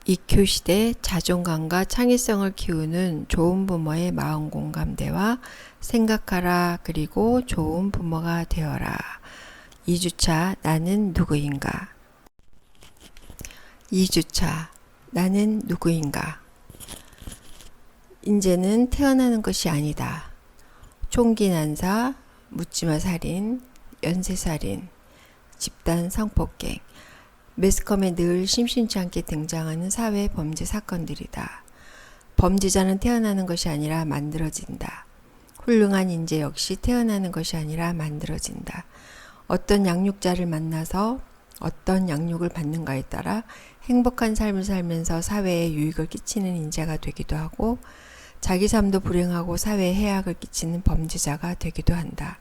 EQ 시대 자존감과 창의성을 키우는 좋은 부모의 마음 공감대와 생각하라 그리고 좋은 부모가 되어라. 2주차 나는 누구인가? 2주차 나는 누구인가? 인재는 태어나는 것이 아니다. 총기 난사, 묻지마 살인, 연쇄살인, 집단 성폭행, 매스컴에 늘 심심치 않게 등장하는 사회 범죄 사건들이다. 범죄자는 태어나는 것이 아니라 만들어진다. 훌륭한 인재 역시 태어나는 것이 아니라 만들어진다. 어떤 양육자를 만나서 어떤 양육을 받는가에 따라 행복한 삶을 살면서 사회에 유익을 끼치는 인재가 되기도 하고 자기 삶도 불행하고 사회에 해악을 끼치는 범죄자가 되기도 한다.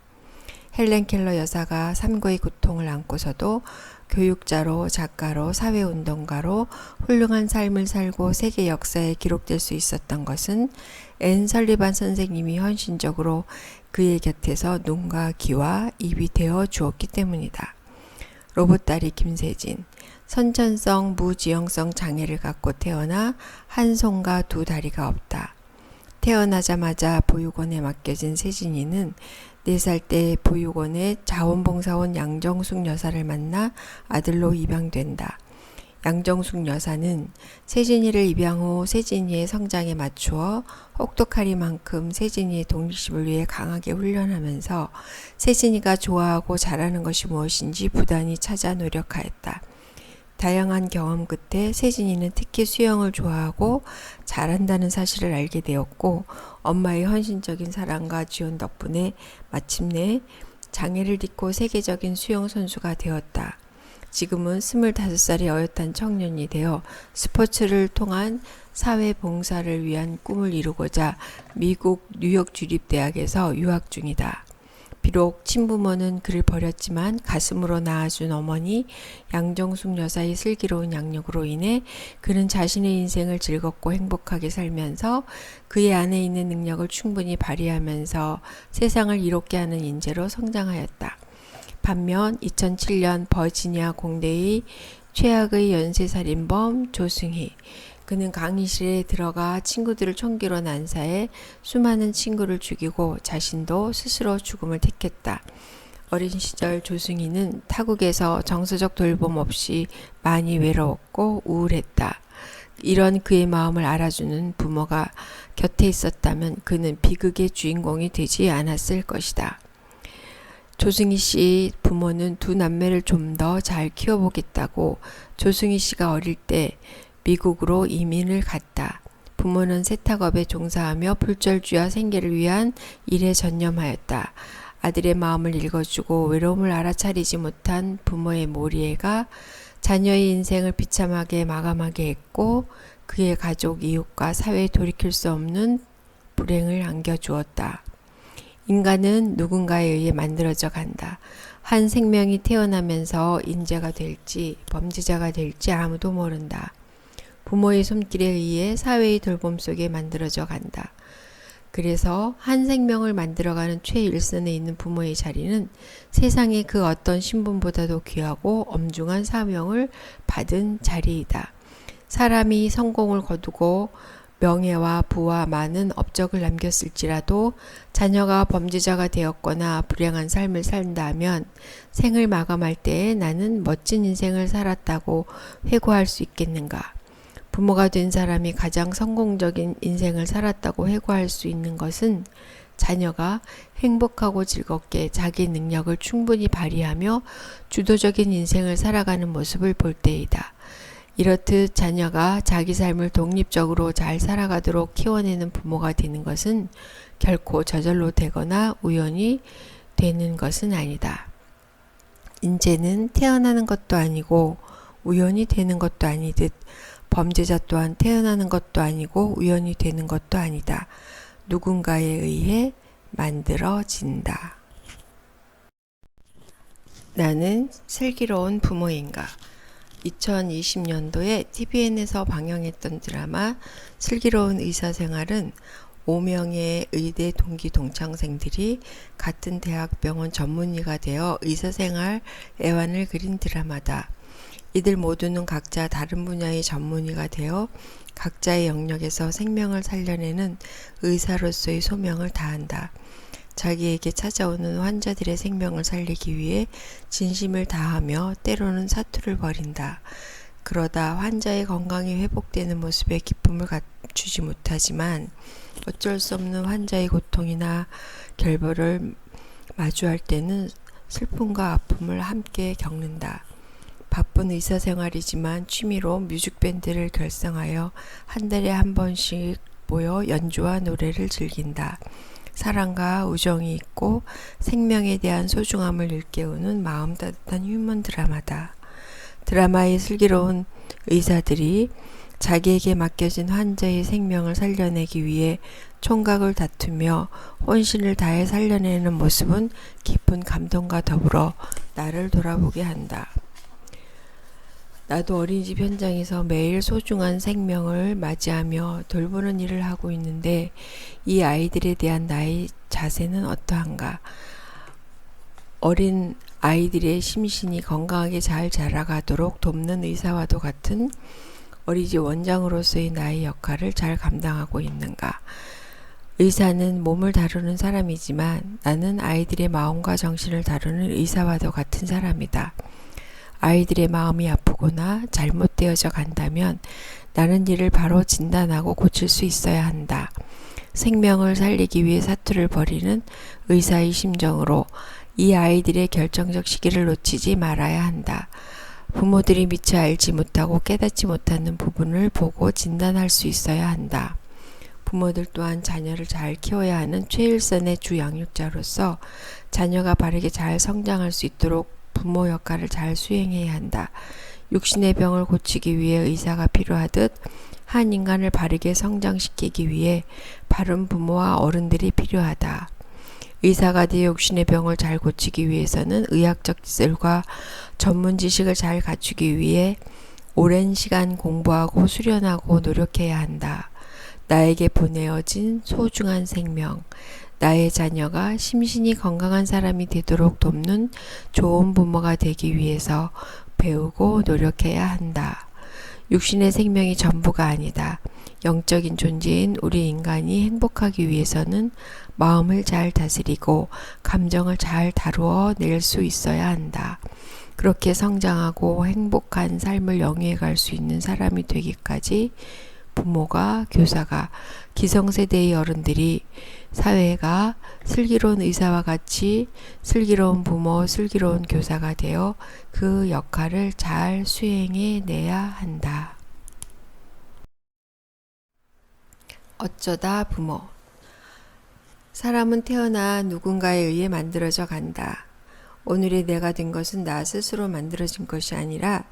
헬렌 켈러 여사가 삶과의 고통을 안고서도 교육자로, 작가로, 사회운동가로 훌륭한 삶을 살고 세계 역사에 기록될 수 있었던 것은 앤 설리반 선생님이 헌신적으로 그의 곁에서 눈과 귀와 입이 되어 주었기 때문이다. 로봇다리 김세진, 선천성 무지형성 장애를 갖고 태어나 한 손과 두 다리가 없다. 태어나자마자 보육원에 맡겨진 세진이는 4살 때 보육원의 자원봉사원 양정숙 여사를 만나 아들로 입양된다. 양정숙 여사는 세진이를 입양 후 세진이의 성장에 맞추어 혹독하리만큼 세진이의 독립심을 위해 강하게 훈련하면서 세진이가 좋아하고 잘하는 것이 무엇인지 부단히 찾아 노력하였다. 다양한 경험 끝에 세진이는 특히 수영을 좋아하고 잘한다는 사실을 알게 되었고 엄마의 헌신적인 사랑과 지원 덕분에 마침내 장애를 딛고 세계적인 수영 선수가 되었다. 지금은 25살의 어엿한 청년이 되어 스포츠를 통한 사회 봉사를 위한 꿈을 이루고자 미국 뉴욕 주립대학에서 유학 중이다. 비록 친부모는 그를 버렸지만 가슴으로 낳아준 어머니 양정숙 여사의 슬기로운 양육으로 인해 그는 자신의 인생을 즐겁고 행복하게 살면서 그의 안에 있는 능력을 충분히 발휘하면서 세상을 이롭게 하는 인재로 성장하였다. 반면 2007년 버지니아 공대의 최악의 연쇄살인범 조승희, 그는 강의실에 들어가 친구들을 총기로 난사해 수많은 친구를 죽이고 자신도 스스로 죽음을 택했다. 어린 시절 조승희는 타국에서 정서적 돌봄 없이 많이 외로웠고 우울했다. 이런 그의 마음을 알아주는 부모가 곁에 있었다면 그는 비극의 주인공이 되지 않았을 것이다. 조승희 씨 부모는 두 남매를 좀 더 잘 키워보겠다고 조승희 씨가 어릴 때 미국으로 이민을 갔다. 부모는 세탁업에 종사하며 불철주야 생계를 위한 일에 전념하였다. 아들의 마음을 읽어주고 외로움을 알아차리지 못한 부모의 몰이해가 자녀의 인생을 비참하게 마감하게 했고 그의 가족, 이웃과 사회에 돌이킬 수 없는 불행을 안겨주었다. 인간은 누군가에 의해 만들어져 간다. 한 생명이 태어나면서 인재가 될지 범죄자가 될지 아무도 모른다. 부모의 손길에 의해 사회의 돌봄 속에 만들어져 간다. 그래서 한 생명을 만들어가는 최일선에 있는 부모의 자리는 세상의 그 어떤 신분보다도 귀하고 엄중한 사명을 받은 자리이다. 사람이 성공을 거두고 명예와 부와 많은 업적을 남겼을지라도 자녀가 범죄자가 되었거나 불행한 삶을 산다면 생을 마감할 때에 나는 멋진 인생을 살았다고 회고할 수 있겠는가? 부모가 된 사람이 가장 성공적인 인생을 살았다고 회고할 수 있는 것은 자녀가 행복하고 즐겁게 자기 능력을 충분히 발휘하며 주도적인 인생을 살아가는 모습을 볼 때이다. 이렇듯 자녀가 자기 삶을 독립적으로 잘 살아가도록 키워내는 부모가 되는 것은 결코 저절로 되거나 우연히 되는 것은 아니다. 인재는 태어나는 것도 아니고 우연히 되는 것도 아니듯 범죄자 또한 태어나는 것도 아니고 우연히 되는 것도 아니다. 누군가에 의해 만들어진다. 나는 슬기로운 부모인가? 2020년도에 TVN에서 방영했던 드라마 슬기로운 의사생활은 5명의 의대 동기 동창생들이 같은 대학병원 전문의가 되어 의사생활 애환을 그린 드라마다. 이들 모두는 각자 다른 분야의 전문의가 되어 각자의 영역에서 생명을 살려내는 의사로서의 소명을 다한다. 자기에게 찾아오는 환자들의 생명을 살리기 위해 진심을 다하며 때로는 사투를 벌인다. 그러다 환자의 건강이 회복되는 모습에 기쁨을 갖추지 못하지만 어쩔 수 없는 환자의 고통이나 결벌을 마주할 때는 슬픔과 아픔을 함께 겪는다. 바쁜 의사생활이지만 취미로 뮤직밴드를 결성하여 한 달에 한 번씩 모여 연주와 노래를 즐긴다. 사랑과 우정이 있고 생명에 대한 소중함을 일깨우는 마음 따뜻한 휴먼 드라마다. 드라마의 슬기로운 의사들이 자기에게 맡겨진 환자의 생명을 살려내기 위해 총각을 다투며 혼신을 다해 살려내는 모습은 깊은 감동과 더불어 나를 돌아보게 한다. 나도 어린이집 현장에서 매일 소중한 생명을 맞이하며 돌보는 일을 하고 있는데 이 아이들에 대한 나의 자세는 어떠한가? 어린 아이들의 심신이 건강하게 잘 자라가도록 돕는 의사와도 같은 어린이집 원장으로서의 나의 역할을 잘 감당하고 있는가? 의사는 몸을 다루는 사람이지만 나는 아이들의 마음과 정신을 다루는 의사와도 같은 사람이다. 아이들의 마음이 아프거나 잘못되어져 간다면 나는 이를 바로 진단하고 고칠 수 있어야 한다. 생명을 살리기 위해 사투를 벌이는 의사의 심정으로 이 아이들의 결정적 시기를 놓치지 말아야 한다. 부모들이 미처 알지 못하고 깨닫지 못하는 부분을 보고 진단할 수 있어야 한다. 부모들 또한 자녀를 잘 키워야 하는 최일선의 주 양육자로서 자녀가 바르게 잘 성장할 수 있도록 부모 역할을 잘 수행해야 한다. 육신의 병을 고치기 위해 의사가 필요하듯 한 인간을 바르게 성장시키기 위해 바른 부모와 어른들이 필요하다. 의사가 되어 육신의 병을 잘 고치기 위해서는 의학적 기술과 전문 지식을 잘 갖추기 위해 오랜 시간 공부하고 수련하고 노력해야 한다. 나에게 보내어진 소중한 생명, 나의 자녀가 심신이 건강한 사람이 되도록 돕는 좋은 부모가 되기 위해서 배우고 노력해야 한다. 육신의 생명이 전부가 아니다. 영적인 존재인 우리 인간이 행복하기 위해서는 마음을 잘 다스리고 감정을 잘 다루어 낼 수 있어야 한다. 그렇게 성장하고 행복한 삶을 영위해 갈 수 있는 사람이 되기까지 부모가, 교사가, 기성세대의 어른들이, 사회가 슬기로운 의사와 같이 슬기로운 부모, 슬기로운 교사가 되어 그 역할을 잘 수행해 내야 한다. 어쩌다 부모. 사람은 태어나 누군가에 의해 만들어져 간다. 오늘의 내가 된 것은 나 스스로 만들어진 것이 아니라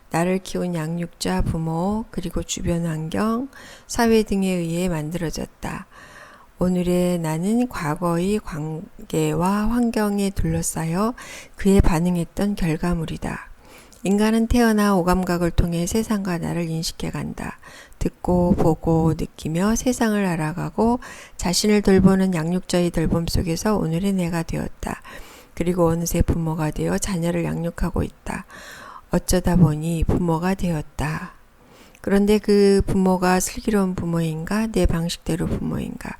나를 키운 양육자, 부모, 그리고 주변 환경, 사회 등에 의해 만들어졌다. 오늘의 나는 과거의 관계와 환경에 둘러싸여 그에 반응했던 결과물이다. 인간은 태어나 오감각을 통해 세상과 나를 인식해간다. 듣고 보고 느끼며 세상을 알아가고 자신을 돌보는 양육자의 돌봄 속에서 오늘의 내가 되었다. 그리고 어느새 부모가 되어 자녀를 양육하고 있다. 어쩌다 보니 부모가 되었다. 그런데 그 부모가 슬기로운 부모인가? 내 방식대로 부모인가?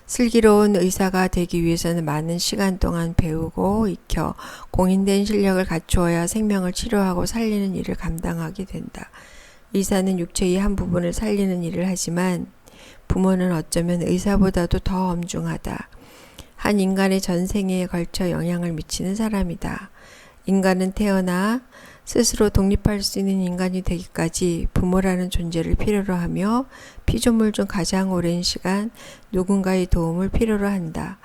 슬기로운 의사가 되기 위해서는 많은 시간 동안 배우고 익혀 공인된 실력을 갖추어야 생명을 치료하고 살리는 일을 감당하게 된다. 의사는 육체의 한 부분을 살리는 일을 하지만 부모는 어쩌면 의사보다도 더 엄중하다. 한 인간의 전생에 걸쳐 영향을 미치는 사람이다. 인간은 태어나 스스로 독립할 수 있는 인간이 되기까지 부모라는 존재를 필요로 하며 피조물 중 가장 오랜 시간 누군가의 도움을 필요로 한다.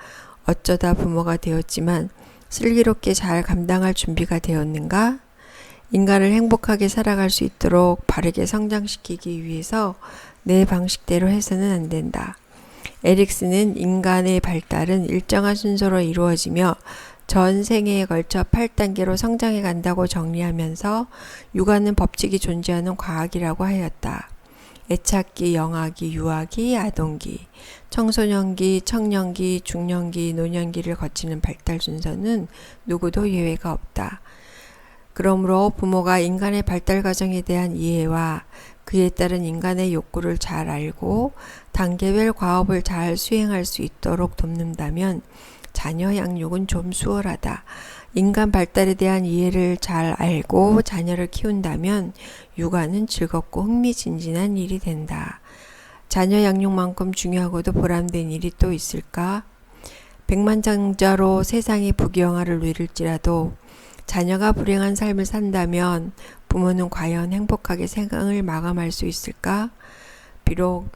어쩌다 부모가 되었지만 슬기롭게 잘 감당할 준비가 되었는가? 인간을 행복하게 살아갈 수 있도록 바르게 성장시키기 위해서 내 방식대로 해서는 안 된다. 에릭슨은 인간의 발달은 일정한 순서로 이루어지며 전 생애에 걸쳐 8단계로 성장해 간다고 정리하면서 육아는 법칙이 존재하는 과학이라고 하였다. 애착기, 영아기, 유아기, 아동기, 청소년기, 청년기, 중년기, 노년기를 거치는 발달 순서는 누구도 예외가 없다. 그러므로 부모가 인간의 발달 과정에 대한 이해와 그에 따른 인간의 욕구를 잘 알고 단계별 과업을 잘 수행할 수 있도록 돕는다면 자녀 양육은 좀 수월하다. 인간 발달에 대한 이해를 잘 알고 자녀를 키운다면 육아는 즐겁고 흥미진진한 일이 된다. 자녀 양육만큼 중요하고도 보람된 일이 또 있을까? 백만장자로 세상의 부귀영화를 누릴지라도 자녀가 불행한 삶을 산다면 부모는 과연 행복하게 생을 마감할 수 있을까? 비록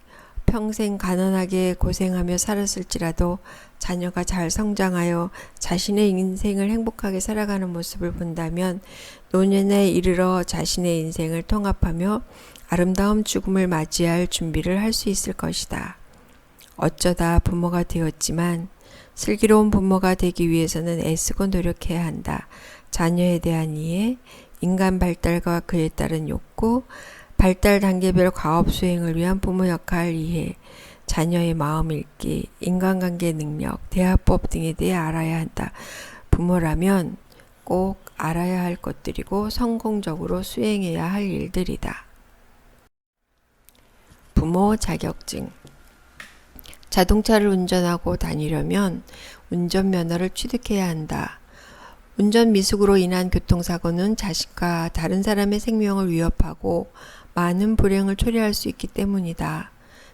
평생 가난하게 고생하며 살았을지라도 자녀가 잘 성장하여 자신의 인생을 행복하게 살아가는 모습을 본다면 노년에 이르러 자신의 인생을 통합하며 아름다운 죽음을 맞이할 준비를 할 수 있을 것이다. 어쩌다 부모가 되었지만 슬기로운 부모가 되기 위해서는 애쓰고 노력해야 한다. 자녀에 대한 이해, 인간 발달과 그에 따른 욕구, 발달 단계별 과업 수행을 위한 부모 역할 이해, 자녀의 마음 읽기, 인간관계 능력, 대화법 등에 대해 알아야 한다. 부모라면 꼭 알아야 할 것들이고 성공적으로 수행해야 할 일들이다. 부모 자격증. 자동차를 운전하고 다니려면 운전면허를 취득해야 한다. 운전 미숙으로 인한 교통사고는 자신과 다른 사람의 생명을 위협하고 많은 불행을 초래할 수 있기 때문이다.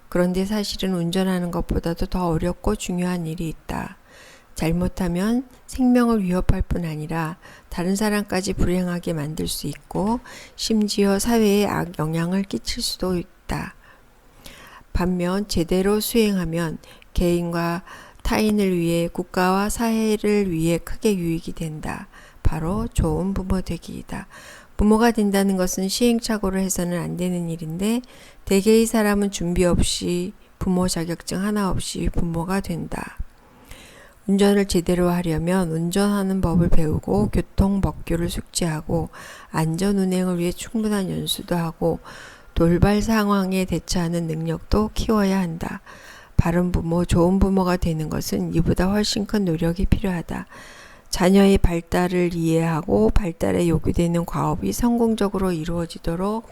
그런데 사실은 운전하는 것보다도 더 어렵고 중요한 일이 있다. 잘못하면 생명을 위협할 뿐 아니라 다른 사람까지 불행하게 만들 수 있고 심지어 사회에 악영향을 끼칠 수도 있다. 반면 제대로 수행하면 개인과 타인을 위해 국가와 사회를 위해 크게 유익이 된다. 바로 좋은 부모 되기이다. 부모가 된다는 것은 시행착오를 해서는 안 되는 일인데 대개의 사람은 준비 없이 부모 자격증 하나 없이 부모가 된다. 운전을 제대로 하려면 운전하는 법을 배우고 교통법규를 숙지하고 안전운행을 위해 충분한 연수도 하고 돌발 상황에 대처하는 능력도 키워야 한다. 바른 부모, 좋은 부모가 되는 것은 이보다 훨씬 큰 노력이 필요하다. 자녀의 발달을 이해하고 발달에 요구되는 과업이 성공적으로 이루어지도록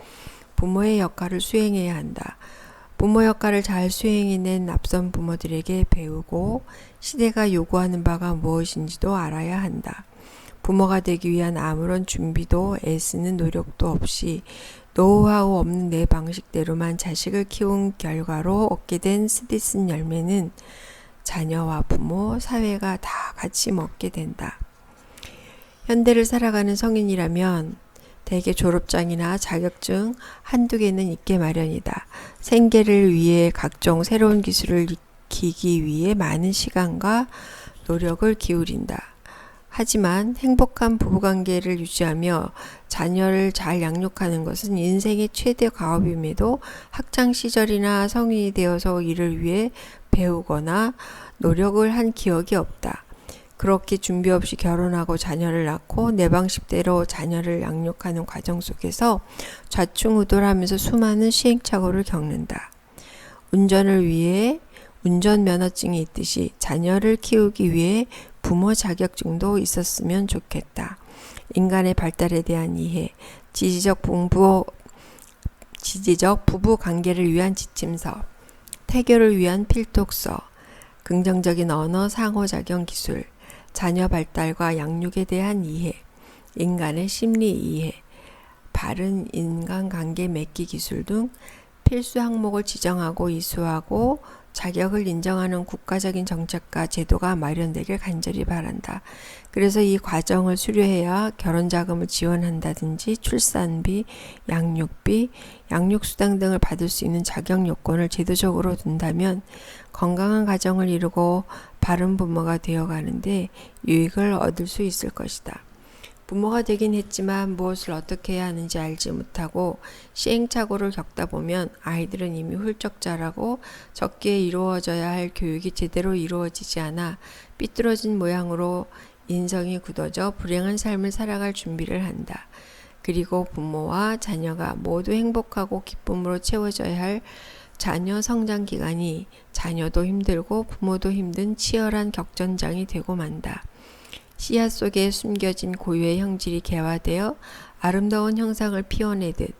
부모의 역할을 수행해야 한다. 부모 역할을 잘 수행해낸 앞선 부모들에게 배우고 시대가 요구하는 바가 무엇인지도 알아야 한다. 부모가 되기 위한 아무런 준비도 애쓰는 노력도 없이 노하우 없는 내 방식대로만 자식을 키운 결과로 얻게 된 스디슨 열매는 자녀와 부모, 사회가 다 같이 먹게 된다. 현대를 살아가는 성인이라면 대개 졸업장이나 자격증 한두 개는 있게 마련이다. 생계를 위해 각종 새로운 기술을 익히기 위해 많은 시간과 노력을 기울인다. 하지만 행복한 부부관계를 유지하며 자녀를 잘 양육하는 것은 인생의 최대 과업임에도 학창시절이나 성인이 되어서 이를 위해 배우거나 노력을 한 기억이 없다. 그렇게 준비 없이 결혼하고 자녀를 낳고 내 방식대로 자녀를 양육하는 과정 속에서 좌충우돌하면서 수많은 시행착오를 겪는다. 운전을 위해 운전면허증이 있듯이 자녀를 키우기 위해 부모 자격증도 있었으면 좋겠다. 인간의 발달에 대한 이해, 지지적 부부 관계를 위한 지침서, 태교를 위한 필독서, 긍정적인 언어 상호작용 기술, 자녀 발달과 양육에 대한 이해, 인간의 심리 이해, 바른 인간관계 맺기 기술 등 필수 항목을 지정하고 이수하고 자격을 인정하는 국가적인 정책과 제도가 마련되길 간절히 바란다. 그래서 이 과정을 수료해야 결혼자금을 지원한다든지 출산비, 양육비, 양육수당 등을 받을 수 있는 자격 요건을 제도적으로 둔다면 건강한 가정을 이루고 바른 부모가 되어가는데 유익을 얻을 수 있을 것이다. 부모가 되긴 했지만 무엇을 어떻게 해야 하는지 알지 못하고 시행착오를 겪다 보면 아이들은 이미 훌쩍 자라고 적기에 이루어져야 할 교육이 제대로 이루어지지 않아 삐뚤어진 모양으로 인성이 굳어져 불행한 삶을 살아갈 준비를 한다. 그리고 부모와 자녀가 모두 행복하고 기쁨으로 채워져야 할 자녀 성장 기간이 자녀도 힘들고 부모도 힘든 치열한 격전장이 되고 만다. 씨앗 속에 숨겨진 고유의 형질이 개화되어 아름다운 형상을 피워내듯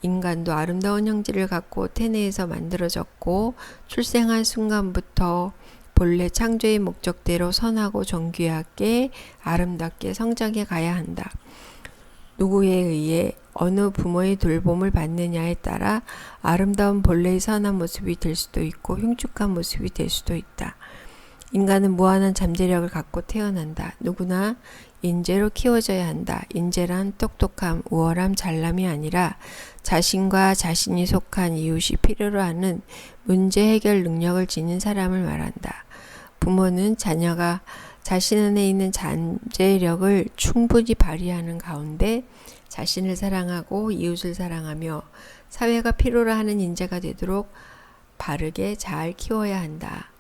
인간도 아름다운 형질을 갖고 태내에서 만들어졌고 출생한 순간부터 본래 창조의 목적대로 선하고 정귀하게 아름답게 성장해 가야 한다. 누구에 의해 어느 부모의 돌봄을 받느냐에 따라 아름다운 본래의 선한 모습이 될 수도 있고 흉측한 모습이 될 수도 있다. 인간은 무한한 잠재력을 갖고 태어난다. 누구나 인재로 키워져야 한다. 인재란 똑똑함, 우월함, 잘남이 아니라 자신과 자신이 속한 이웃이 필요로 하는 문제 해결 능력을 지닌 사람을 말한다. 부모는 자녀가 자신 안에 있는 잠재력을 충분히 발휘하는 가운데 자신을 사랑하고 이웃을 사랑하며 사회가 필요로 하는 인재가 되도록 바르게 잘 키워야 한다.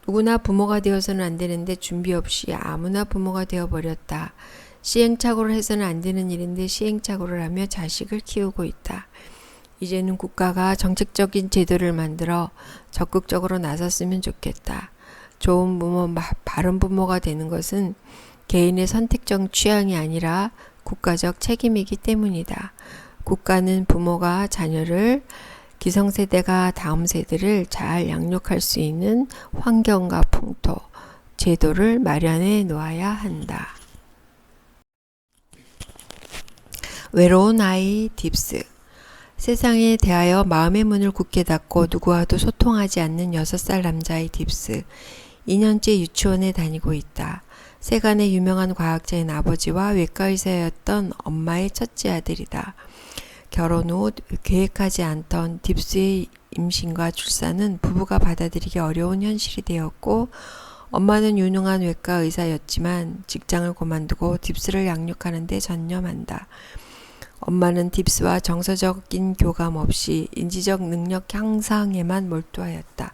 누구나 부모가 되어서는 안 되는데 준비 없이 아무나 부모가 되어버렸다. 시행착오를 해서는 안 되는 일인데 시행착오를 하며 자식을 키우고 있다. 이제는 국가가 정책적인 제도를 만들어 적극적으로 나섰으면 좋겠다. 좋은 부모, 바른 부모가 되는 것은 개인의 선택적 취향이 아니라 국가적 책임이기 때문이다. 국가는 부모가 자녀를 기성세대가 다음 세대를 잘 양육할 수 있는 환경과 풍토, 제도를 마련해 놓아야 한다. 외로운 아이 딥스. 세상에 대하여 마음의 문을 굳게 닫고 누구와도 소통하지 않는 6살 남자의 딥스. 2년째 유치원에 다니고 있다. 세간의 유명한 과학자인 아버지와 외과의사였던 엄마의 첫째 아들이다. 결혼 후 계획하지 않던 딥스의 임신과 출산은 부부가 받아들이기 어려운 현실이 되었고 엄마는 유능한 외과 의사였지만 직장을 그만두고 딥스를 양육하는 데 전념한다. 엄마는 딥스와 정서적인 교감 없이 인지적 능력 향상에만 몰두하였다.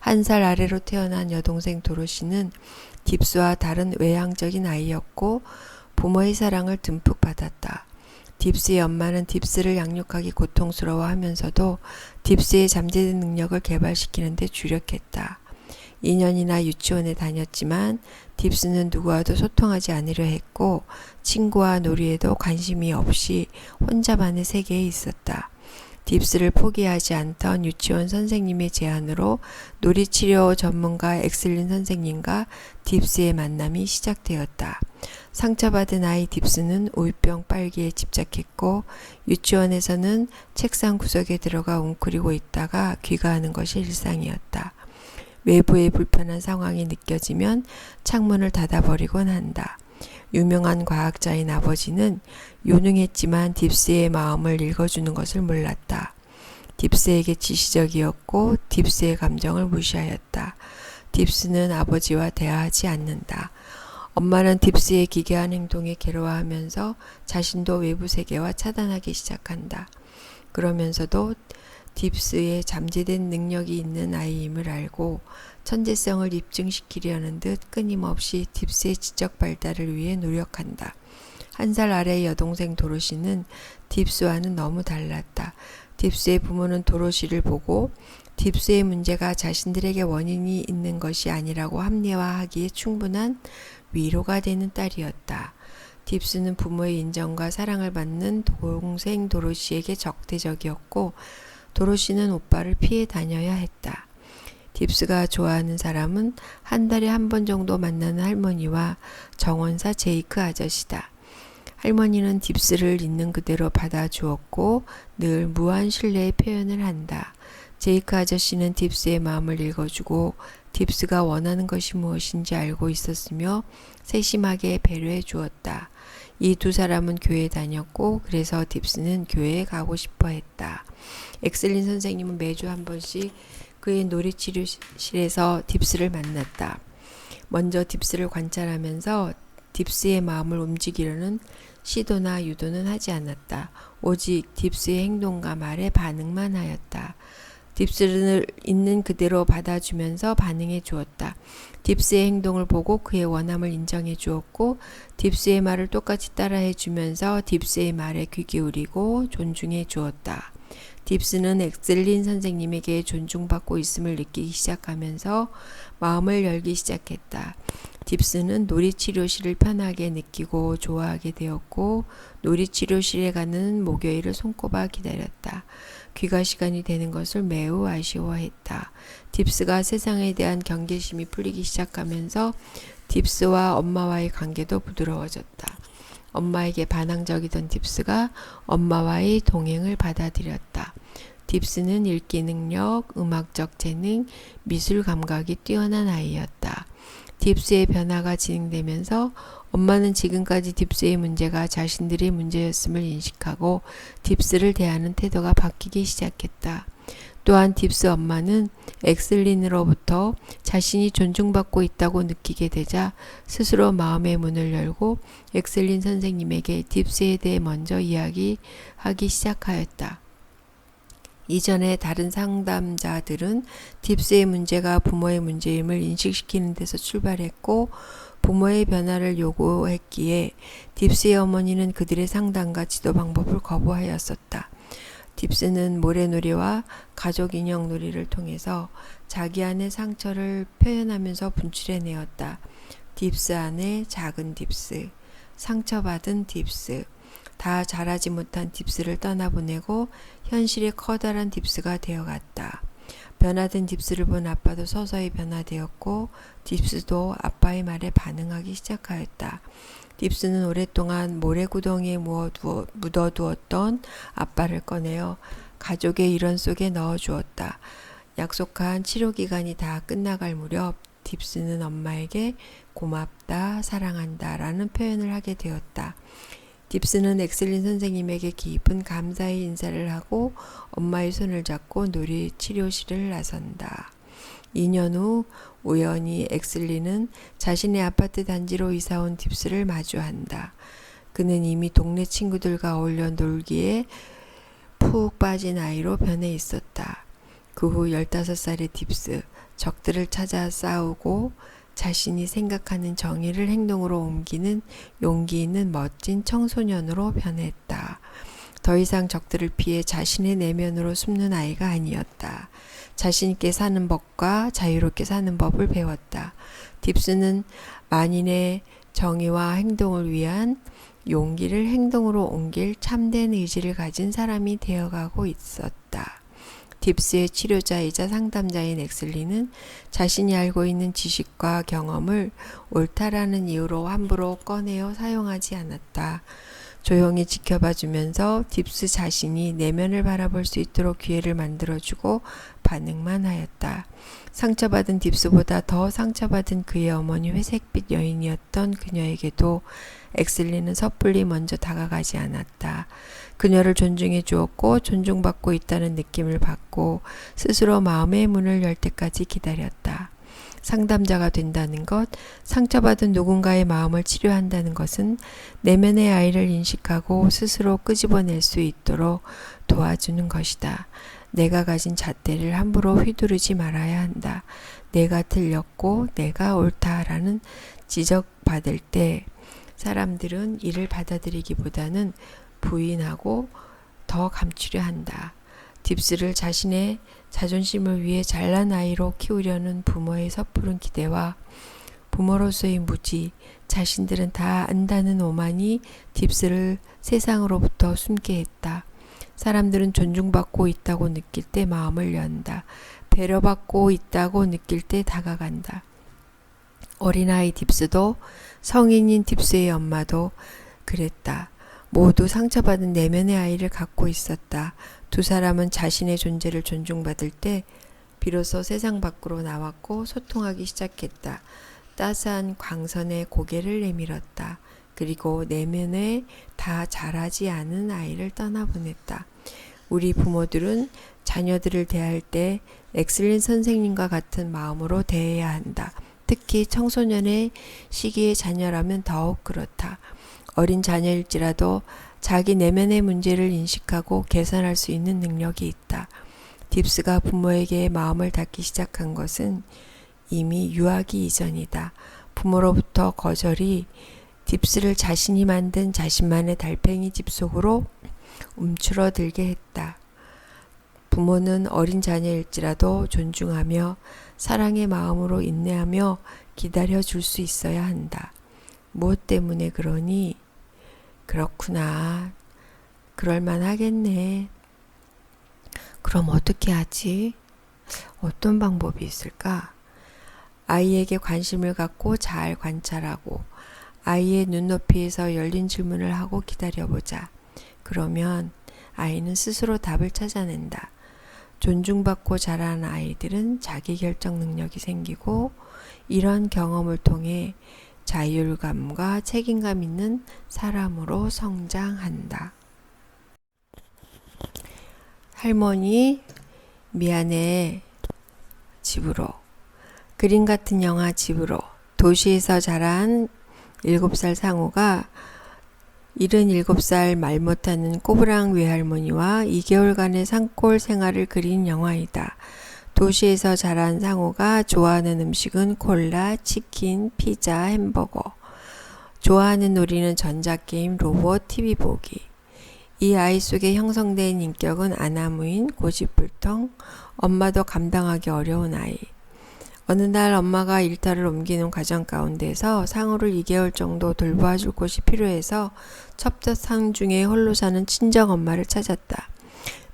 1살 아래로 태어난 여동생 도로시는 딥스와 다른 외향적인 아이였고 부모의 사랑을 듬뿍 받았다. 딥스의 엄마는 딥스를 양육하기 고통스러워하면서도 딥스의 잠재된 능력을 개발시키는 데 주력했다. 2년이나 유치원에 다녔지만 딥스는 누구와도 소통하지 않으려 했고 친구와 놀이에도 관심이 없이 혼자만의 세계에 있었다. 딥스를 포기하지 않던 유치원 선생님의 제안으로 놀이치료 전문가 엑슬린 선생님과 딥스의 만남이 시작되었다. 상처받은 아이 딥스는 우유병 빨기에 집착했고 유치원에서는 책상 구석에 들어가 웅크리고 있다가 귀가하는 것이 일상이었다. 외부의 불편한 상황이 느껴지면 창문을 닫아버리곤 한다. 유명한 과학자인 아버지는 유능했지만 딥스의 마음을 읽어주는 것을 몰랐다. 딥스에게 지시적이었고 딥스의 감정을 무시하였다. 딥스는 아버지와 대화하지 않는다. 엄마는 딥스의 기괴한 행동에 괴로워하면서 자신도 외부 세계와 차단하기 시작한다. 그러면서도 딥스의 잠재된 능력이 있는 아이임을 알고 천재성을 입증시키려는 듯 끊임없이 딥스의 지적 발달을 위해 노력한다. 1살 아래의 여동생 도로시는 딥스와는 너무 달랐다. 딥스의 부모는 도로시를 보고 딥스의 문제가 자신들에게 원인이 있는 것이 아니라고 합리화하기에 충분한 위로가 되는 딸이었다. 딥스는 부모의 인정과 사랑을 받는 동생 도로시에게 적대적이었고 도로시는 오빠를 피해 다녀야 했다. 딥스가 좋아하는 사람은 한 달에 한 번 정도 만나는 할머니와 정원사 제이크 아저씨다. 할머니는 딥스를 있는 그대로 받아주었고 늘 무한 신뢰의 표현을 한다. 제이크 아저씨는 딥스의 마음을 읽어주고 딥스가 원하는 것이 무엇인지 알고 있었으며 세심하게 배려해 주었다. 이 두 사람은 교회에 다녔고 그래서 딥스는 교회에 가고 싶어 했다. 엑슬린 선생님은 매주 한 번씩 그의 놀이치료실에서 딥스를 만났다. 먼저 딥스를 관찰하면서 딥스의 마음을 움직이려는 시도나 유도는 하지 않았다. 오직 딥스의 행동과 말에 반응만 하였다. 딥스를 있는 그대로 받아주면서 반응해 주었다. 딥스의 행동을 보고 그의 원함을 인정해 주었고 딥스의 말을 똑같이 따라해 주면서 딥스의 말에 귀 기울이고 존중해 주었다. 딥스는 엑셀린 선생님에게 존중받고 있음을 느끼기 시작하면서 마음을 열기 시작했다. 딥스는 놀이치료실을 편하게 느끼고 좋아하게 되었고 놀이치료실에 가는 목요일을 손꼽아 기다렸다. 귀가 시간이 되는 것을 매우 아쉬워했다. 딥스가 세상에 대한 경계심이 풀리기 시작하면서 딥스와 엄마와의 관계도 부드러워졌다. 엄마에게 반항적이던 딥스가 엄마와의 동행을 받아들였다. 딥스는 읽기 능력, 음악적 재능, 미술 감각이 뛰어난 아이였다. 딥스의 변화가 진행되면서 엄마는 지금까지 딥스의 문제가 자신들의 문제였음을 인식하고 딥스를 대하는 태도가 바뀌기 시작했다. 또한 딥스 엄마는 엑슬린으로부터 자신이 존중받고 있다고 느끼게 되자 스스로 마음의 문을 열고 엑슬린 선생님에게 딥스에 대해 먼저 이야기하기 시작하였다. 이전에 다른 상담자들은 딥스의 문제가 부모의 문제임을 인식시키는 데서 출발했고 부모의 변화를 요구했기에 딥스의 어머니는 그들의 상담과 지도 방법을 거부하였었다. 딥스는 모래놀이와 가족 인형 놀이를 통해서 자기 안의 상처를 표현하면서 분출해내었다. 딥스 안에 작은 딥스, 상처받은 딥스, 다 자라지 못한 딥스를 떠나보내고 현실의 커다란 딥스가 되어갔다. 변화된 딥스를 본 아빠도 서서히 변화되었고 딥스도 아빠의 말에 반응하기 시작하였다. 딥스는 오랫동안 모래구덩이에 묻어두었던 아빠를 꺼내어 가족의 일원 속에 넣어주었다. 약속한 치료기간이 다 끝나갈 무렵 딥스는 엄마에게 고맙다, 사랑한다 라는 표현을 하게 되었다. 딥스는 엑슬린 선생님에게 깊은 감사의 인사를 하고 엄마의 손을 잡고 놀이치료실을 나선다. 2년 후 우연히 엑슬린은 자신의 아파트 단지로 이사온 딥스를 마주한다. 그는 이미 동네 친구들과 어울려 놀기에 푹 빠진 아이로 변해 있었다. 그 후 15살의 딥스, 적들을 찾아 싸우고 자신이 생각하는 정의를 행동으로 옮기는 용기 있는 멋진 청소년으로 변했다. 더 이상 적들을 피해 자신의 내면으로 숨는 아이가 아니었다. 자신 있게 사는 법과 자유롭게 사는 법을 배웠다. 딥스는 만인의 정의와 행동을 위한 용기를 행동으로 옮길 참된 의지를 가진 사람이 되어가고 있었다. 딥스의 치료자이자 상담자인 엑슬리는 자신이 알고 있는 지식과 경험을 옳다라는 이유로 함부로 꺼내어 사용하지 않았다. 조용히 지켜봐주면서 딥스 자신이 내면을 바라볼 수 있도록 기회를 만들어주고 반응만 하였다. 상처받은 딥스보다 더 상처받은 그의 어머니 회색빛 여인이었던 그녀에게도 엑슬리는 섣불리 먼저 다가가지 않았다. 그녀를 존중해 주었고 존중받고 있다는 느낌을 받고 스스로 마음의 문을 열 때까지 기다렸다. 상담자가 된다는 것, 상처받은 누군가의 마음을 치료한다는 것은 내면의 아이를 인식하고 스스로 끄집어낼 수 있도록 도와주는 것이다. 내가 가진 잣대를 함부로 휘두르지 말아야 한다. 내가 틀렸고 내가 옳다라는 지적받을 때 사람들은 이를 받아들이기보다는 부인하고 더 감추려 한다. 딥스를 자신의 자존심을 위해 잘난 아이로 키우려는 부모의 섣부른 기대와 부모로서의 무지, 자신들은 다 안다는 오만이 딥스를 세상으로부터 숨게 했다. 사람들은 존중받고 있다고 느낄 때 마음을 연다. 배려받고 있다고 느낄 때 다가간다. 어린아이 딥스도 성인인 딥스의 엄마도 그랬다. 모두 상처받은 내면의 아이를 갖고 있었다. 두 사람은 자신의 존재를 존중받을 때 비로소 세상 밖으로 나왔고 소통하기 시작했다. 따스한 광선에 고개를 내밀었다. 그리고 내면에 다 자라지 않은 아이를 떠나보냈다. 우리 부모들은 자녀들을 대할 때 엑슬린 선생님과 같은 마음으로 대해야 한다. 특히 청소년의 시기의 자녀라면 더욱 그렇다. 어린 자녀일지라도 자기 내면의 문제를 인식하고 개선할 수 있는 능력이 있다. 딥스가 부모에게 마음을 닫기 시작한 것은 이미 유아기 이전이다. 부모로부터 거절이 딥스를 자신이 만든 자신만의 달팽이 집 속으로 움츠러들게 했다. 부모는 어린 자녀일지라도 존중하며 사랑의 마음으로 인내하며 기다려 줄 수 있어야 한다. 무엇 때문에 그러니? 그렇구나. 그럴만 하겠네. 그럼 어떻게 하지? 어떤 방법이 있을까? 아이에게 관심을 갖고 잘 관찰하고 아이의 눈높이에서 열린 질문을 하고 기다려보자. 그러면 아이는 스스로 답을 찾아낸다. 존중받고 자란 아이들은 자기결정 능력이 생기고 이런 경험을 통해 자율감과 책임감 있는 사람으로 성장한다. 할머니, 미안해. 집으로. 그림 같은 영화 집으로. 도시에서 자란 7살 상우가 77살 말 못하는 꼬부랑 외할머니와 2개월간의 산골 생활을 그린 영화이다. 도시에서 자란 상우가 좋아하는 음식은 콜라, 치킨, 피자, 햄버거. 좋아하는 놀이는 전자게임, 로봇, TV 보기. 이 아이 속에 형성된 인격은 아나무인, 고집불통, 엄마도 감당하기 어려운 아이. 어느 날 엄마가 일터를 옮기는 과정 가운데서 상우를 2개월 정도 돌봐줄 곳이 필요해서 첩첩산 중에 홀로 사는 친정엄마를 찾았다.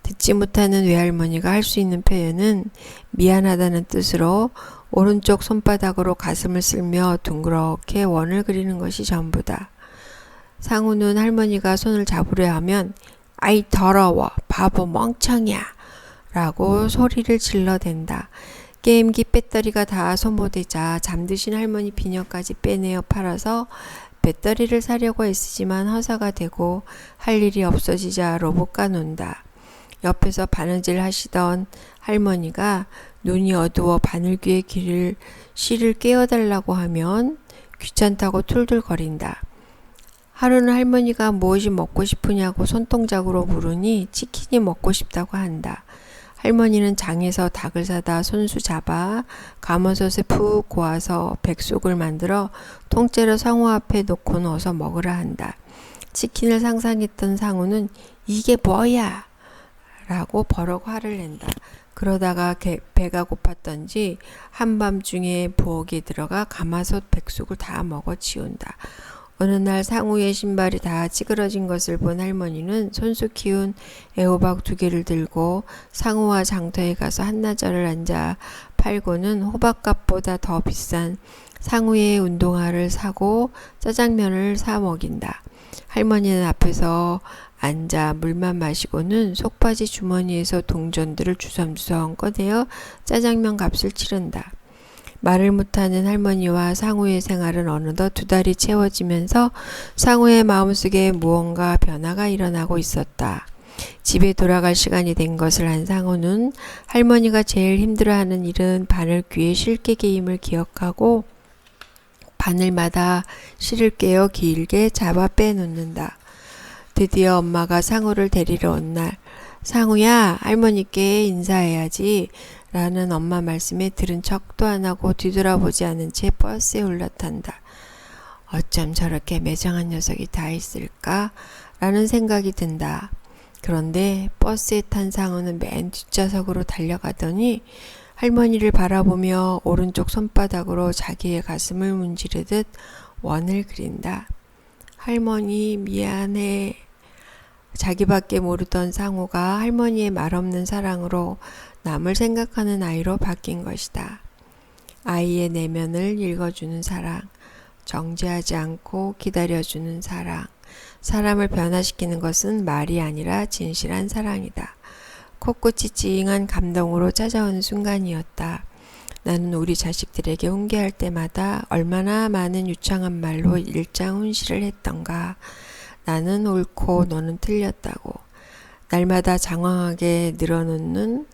듣지 못하는 외할머니가 할 수 있는 표현은 미안하다는 뜻으로 오른쪽 손바닥으로 가슴을 쓸며 둥그렇게 원을 그리는 것이 전부다. 상우는 할머니가 손을 잡으려 하면 아이 더러워, 바보 멍청이야 라고 소리를 질러댄다. 게임기 배터리가 다 소모되자 잠드신 할머니 비녀까지 빼내어 팔아서 배터리를 사려고 애쓰지만 허사가 되고 할 일이 없어지자 로봇과 논다. 옆에서 바느질 하시던 할머니가 눈이 어두워 바늘귀에 씨를 깨워달라고 하면 귀찮다고 툴툴거린다. 하루는 할머니가 무엇이 먹고 싶으냐고 손동작으로 물으니 치킨이 먹고 싶다고 한다. 할머니는 장에서 닭을 사다 손수 잡아 가마솥에 푹 고아서 백숙을 만들어 통째로 상우 앞에 놓고 넣어서 먹으라 한다. 치킨을 상상했던 상우는 이게 뭐야? 라고 버럭 화를 낸다. 그러다가 배가 고팠던지 한밤중에 부엌에 들어가 가마솥 백숙을 다 먹어치운다. 어느 날 상우의 신발이 다 찌그러진 것을 본 할머니는 손수 키운 애호박 2개를 들고 상우와 장터에 가서 한나절을 앉아 팔고는 호박값보다 더 비싼 상우의 운동화를 사고 짜장면을 사 먹인다. 할머니는 앞에서 앉아 물만 마시고는 속바지 주머니에서 동전들을 주섬주섬 꺼내어 짜장면 값을 치른다. 말을 못하는 할머니와 상우의 생활은 어느덧 2달이 채워지면서 상우의 마음속에 무언가 변화가 일어나고 있었다. 집에 돌아갈 시간이 된 것을 안 상우는 할머니가 제일 힘들어하는 일은 바늘 귀에 실 깨기임을 기억하고 바늘마다 실을 깨어 길게 잡아 빼놓는다. 드디어 엄마가 상우를 데리러 온 날, 상우야, 할머니께 인사해야지 라는 엄마 말씀에 들은 척도 안 하고 뒤돌아보지 않은 채 버스에 올라탄다. 어쩜 저렇게 매정한 녀석이 다 있을까? 라는 생각이 든다. 그런데 버스에 탄 상우는 맨 뒷좌석으로 달려가더니 할머니를 바라보며 오른쪽 손바닥으로 자기의 가슴을 문지르듯 원을 그린다. 할머니 미안해. 자기밖에 모르던 상우가 할머니의 말없는 사랑으로 남을 생각하는 아이로 바뀐 것이다. 아이의 내면을 읽어주는 사랑, 정죄하지 않고 기다려주는 사랑, 사람을 변화시키는 것은 말이 아니라 진실한 사랑이다. 코끝이 찡한 감동으로 찾아오는 순간이었다. 나는 우리 자식들에게 훈계할 때마다 얼마나 많은 유창한 말로 일장훈시를 했던가. 나는 옳고 너는 틀렸다고. 날마다 장황하게 늘어놓는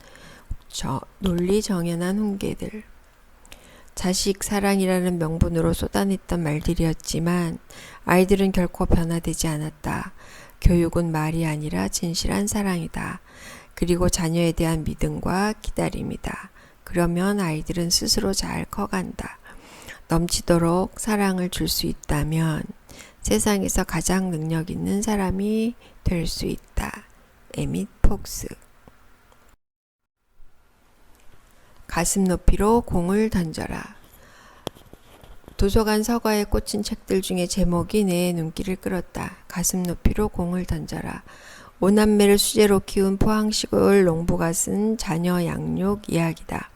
논리정연한 훈계들. 자식 사랑이라는 명분으로 쏟아냈던 말들이었지만 아이들은 결코 변화되지 않았다. 교육은 말이 아니라 진실한 사랑이다. 그리고 자녀에 대한 믿음과 기다림이다. 그러면 아이들은 스스로 잘 커간다. 넘치도록 사랑을 줄 수 있다면 세상에서 가장 능력 있는 사람이 될 수 있다. 에밋 폭스. 가슴 높이로 공을 던져라. 도서관 서가에 꽂힌 책들 중에 제목이 내 눈길을 끌었다. 가슴 높이로 공을 던져라. 오남매를 수제로 키운 포항시골 농부가 쓴 자녀 양육 이야기다.